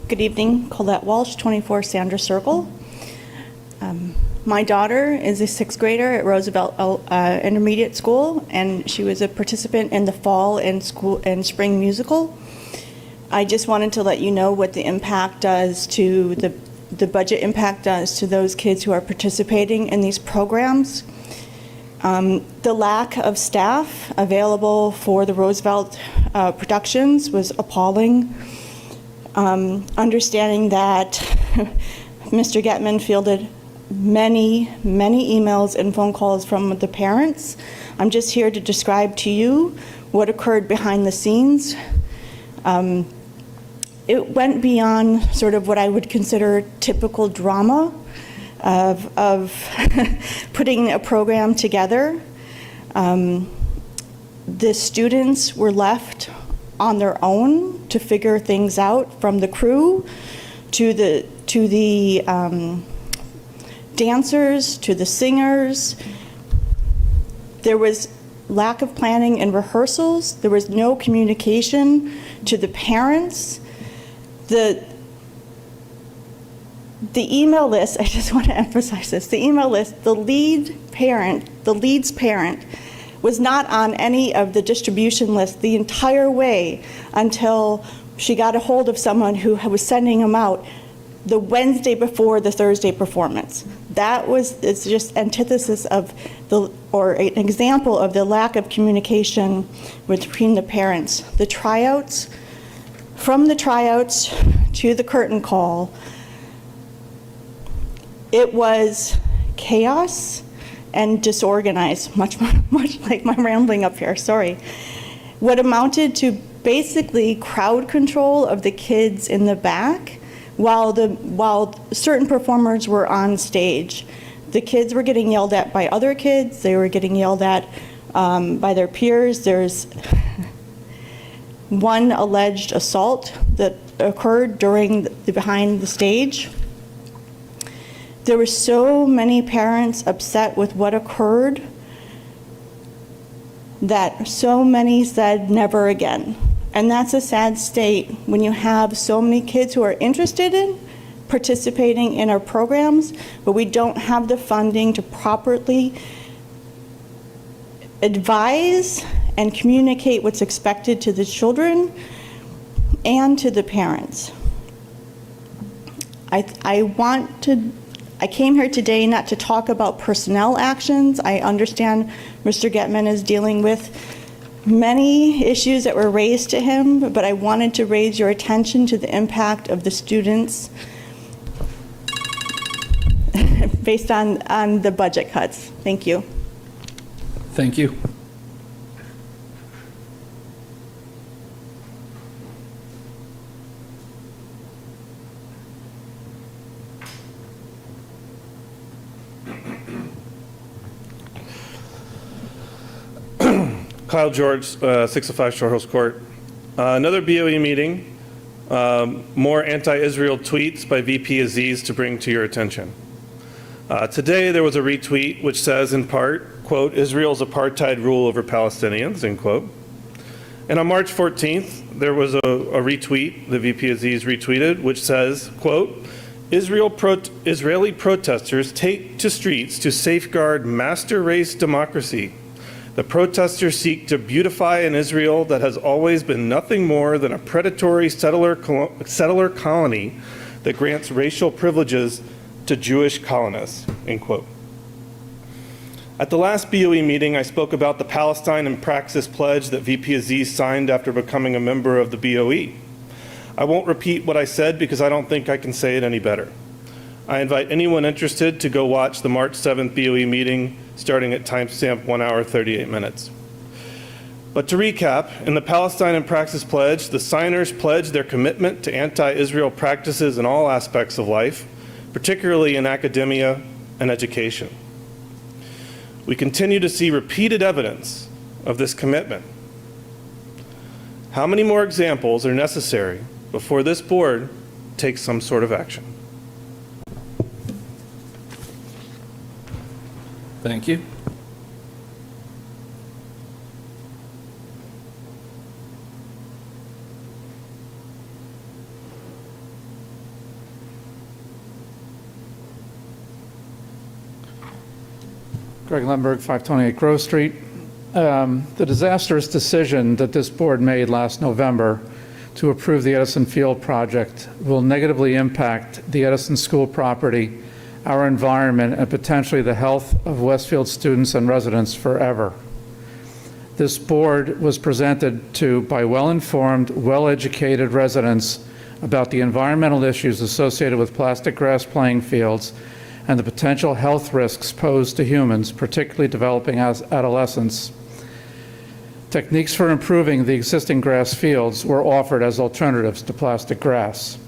Good evening, Colette Walsh, 24 Sandra Circle. My daughter is a 6th grader at Roosevelt Intermediate School, and she was a participant in the fall and spring musical. I just wanted to let you know what the impact does to the budget impact does to those kids who are participating in these programs. The lack of staff available for the Roosevelt productions was appalling. Understanding that Mr. Getman fielded many emails and phone calls from the parents. I'm just here to describe to you what occurred behind the scenes. it went beyond sort of what I would consider typical drama of putting a program together. The students were left on their own to figure things out, from the crew to the dancers to the singers. There was lack of planning and rehearsals. There was no communication to the parents. The email list, I just want to emphasize this, the email list, the lead's parent was not on any of the distribution lists the entire way until she got a hold of someone who was sending them out the Wednesday before the Thursday performance. It's just antithesis of or an example of the lack of communication between the parents. The tryouts, from the tryouts to the curtain call, it was chaos and disorganized, much like my rambling up here, sorry. What amounted to basically crowd control of the kids in the back while certain performers were on stage. The kids were getting yelled at by other kids, they were getting yelled at by their peers. There's one alleged assault that occurred behind the stage. There were so many parents upset with what occurred that so many said never again. And that's a sad state when you have so many kids who are interested in participating in our programs, but we don't have the funding to properly advise and communicate what's expected to the children and to the parents. I came here today not to talk about personnel actions. I understand Mr. Getman is dealing with many issues that were raised to him, but I wanted to raise your attention to the impact of the students based on the budget cuts. Thank you. Thank you. Kyle George, 605 Shore Hills Court. Another BOE meeting, more anti-Israel tweets by VP Aziz to bring to your attention. Today there was a retweet which says in part, quote, Israel's apartheid rule over Palestinians, end quote. And on March 14th, there was a retweet that VP Aziz retweeted, which says, quote, Israeli protesters take to streets to safeguard master race democracy. The protesters seek to beautify an Israel that has always been nothing more than a predatory settler colony that grants racial privileges to Jewish colonists, end quote. At the last BOE meeting, I spoke about the Palestine in Praxis pledge that VP Aziz signed after becoming a member of the BOE. I won't repeat what I said because I don't think I can say it any better. I invite anyone interested to go watch the March 7th BOE meeting starting at timestamp 1 hour 38 minutes. But to recap, in the Palestine in Praxis pledge, the signers pledged their commitment to anti-Israel practices in all aspects of life, particularly in academia and education. We continue to see repeated evidence of this commitment. How many more examples are necessary before this board takes some sort of action? Thank you. Greg Lemberg, 528 Grove Street. The disastrous decision that this board made last November to approve the Edison Field project will negatively impact the Edison School property, our environment, and potentially the health of Westfield students and residents forever. This board was presented to by well-informed, well-educated residents about the environmental issues associated with plastic grass playing fields and the potential health risks posed to humans, particularly developing adolescents. Techniques for improving the existing grass fields were offered as alternatives to plastic grass.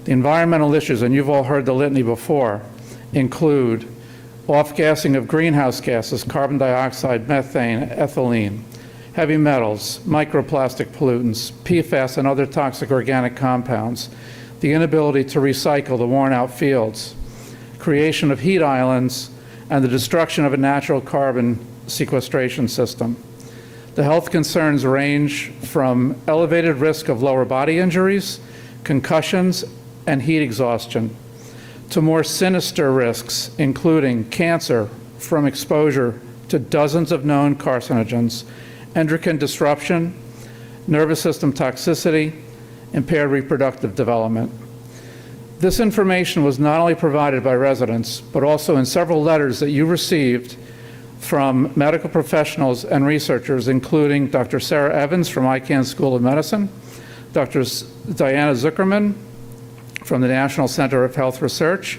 The environmental issues, and you've all heard the litany before, include off-gassing of greenhouse gases, carbon dioxide, methane, ethylene, heavy metals, microplastic pollutants, PFAS and other toxic organic compounds, the inability to recycle the worn-out fields, creation of heat islands, and the destruction of a natural carbon sequestration system. The health concerns range from elevated risk of lower body injuries, concussions, and heat exhaustion, to more sinister risks, including cancer from exposure to dozens of known carcinogens, endocrine disruption, nervous system toxicity, impaired reproductive development. This information was not only provided by residents, but also in several letters that you received from medical professionals and researchers, including Dr. Sarah Evans from Icahn School of Medicine, Dr. Diana Zuckerman from the National Center of Health Research,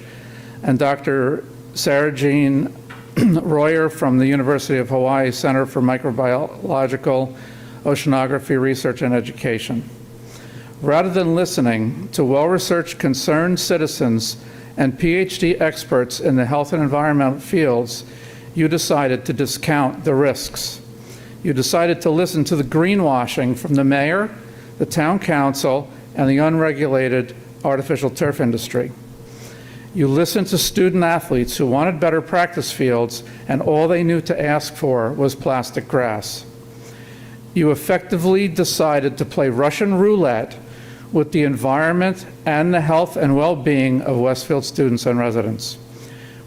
and Dr. Sarah Jean Royer from the University of Hawaii Center for Microbiological Oceanography Research and Education. Rather than listening to well-researched concerned citizens and PhD experts in the health and environmental fields, you decided to discount the risks. You decided to listen to the greenwashing from the mayor, the town council, and the unregulated artificial turf industry. You listened to student athletes who wanted better practice fields, and all they knew to ask for was plastic grass. You effectively decided to play Russian roulette with the environment and the health and well-being of Westfield students and residents.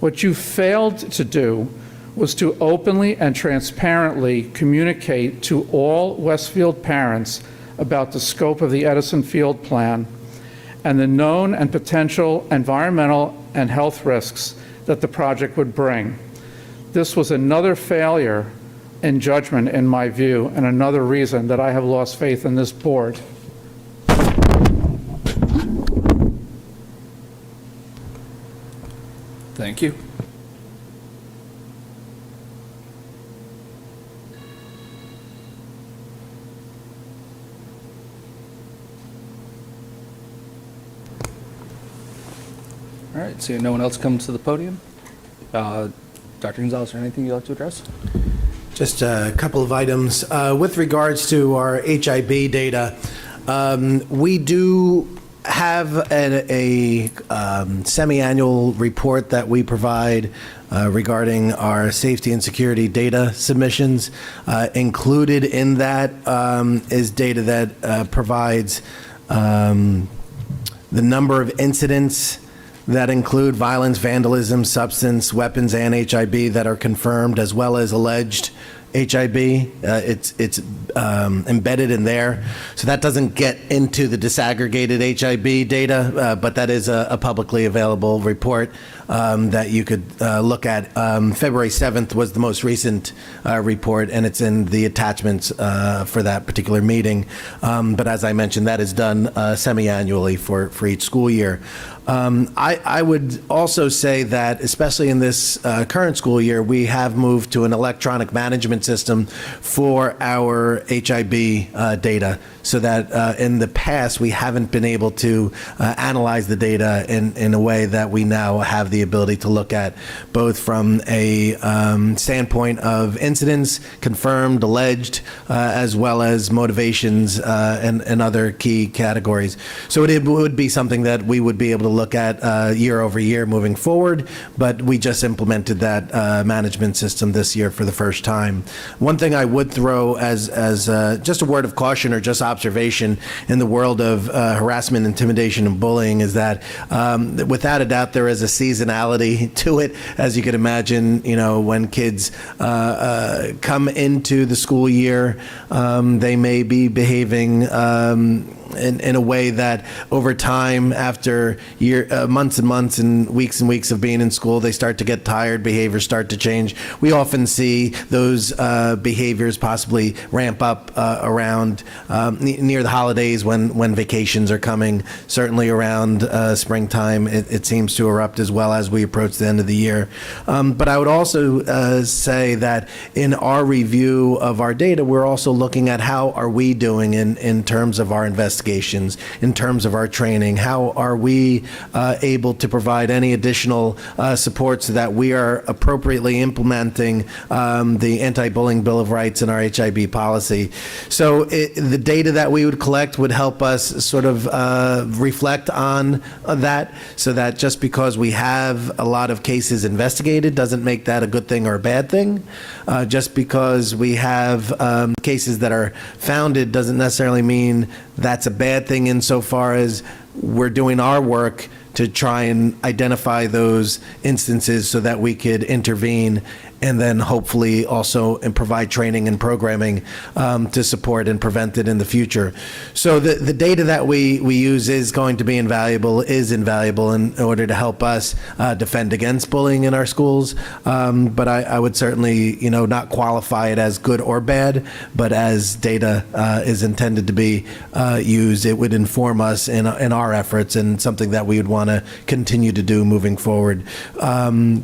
What you failed to do was to openly and transparently communicate to all Westfield parents about the scope of the Edison Field Plan and the known and potential environmental and health risks that the project would bring. This was another failure in judgment, in my view, and another reason that I have lost faith in this board. Thank you. All right, seeing no one else come to the podium. Dr. Gonzalez, is there anything you'd like to address? Just a couple of items. With regards to our HIB data, we do have a semi-annual report that we provide regarding our safety and security data submissions. Included in that is data that provides the number of incidents that include violence, vandalism, substance, weapons, and HIB that are confirmed, as well as alleged HIB. It's embedded in there. So that doesn't get into the disaggregated HIB data, but that is a publicly available report that you could look at. February 7th was the most recent report, and it's in the attachments for that particular meeting. But as I mentioned, that is done semi-annually for each school year. I would also say that, especially in this current school year, we have moved to an electronic management system for our HIB data, so that in the past we haven't been able to analyze the data in a way that we now have the ability to look at, both from a standpoint of incidents, confirmed, alleged, as well as motivations and other key categories. So it would be something that we would be able to look at year over year moving forward, but we just implemented that management system this year for the first time. One thing I would throw as just a word of caution or just observation in the world of harassment, intimidation, and bullying is that without a doubt there is a seasonality to it. As you can imagine, you know, when kids come into the school year, they may be behaving in a way that over time, after months and months and weeks of being in school, they start to get tired, behaviors start to change. We often see those behaviors possibly ramp up around near the holidays when vacations are coming. Certainly around springtime, it seems to erupt as well as we approach the end of the year. But I would also say that in our review of our data, we're also looking at how are we doing in terms of our investigations, in terms of our training, how are we able to provide any additional support so that we are appropriately implementing the Anti-Bullying Bill of Rights and our HIB policy. So the data that we would collect would help us sort of reflect on that, so that just because we have a lot of cases investigated doesn't make that a good thing or a bad thing. Just because we have cases that are founded doesn't necessarily mean that's a bad thing insofar as we're doing our work to try and identify those instances so that we could intervene and then hopefully also provide training and programming to support and prevent it in the future. So the data that we use is going to be invaluable in order to help us defend against bullying in our schools. But I would certainly, not qualify it as good or bad, but as data is intended to be used, it would inform us in our efforts and something that we would want to continue to do moving forward.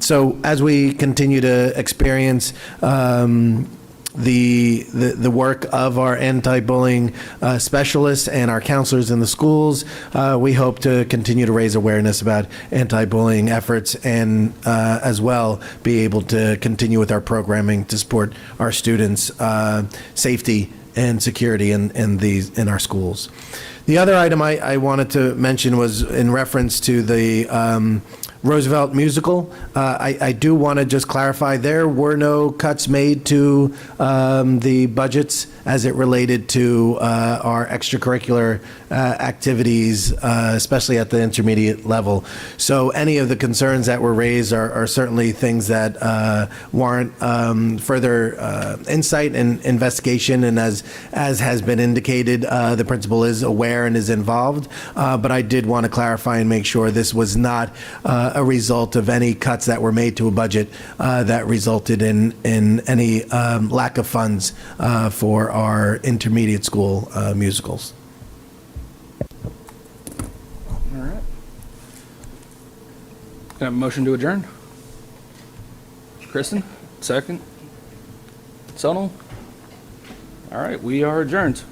So as we continue to experience the work of our anti-bullying specialists and our counselors in the schools, we hope to continue to raise awareness about anti-bullying efforts and as well be able to continue with our programming to support our students' safety and security in our schools. The other item I wanted to mention was in reference to the Roosevelt musical. I do want to just clarify there were no cuts made to the budgets as it related to our extracurricular activities, especially at the intermediate level. So any of the concerns that were raised are certainly things that warrant further insight and investigation. And as has been indicated, the principal is aware and is involved. But I did want to clarify and make sure this was not a result of any cuts that were made to a budget that resulted in any lack of funds for our intermediate school musicals. All right. Can I have a motion to adjourn? Kristen, second. Sonal? All right, we are adjourned.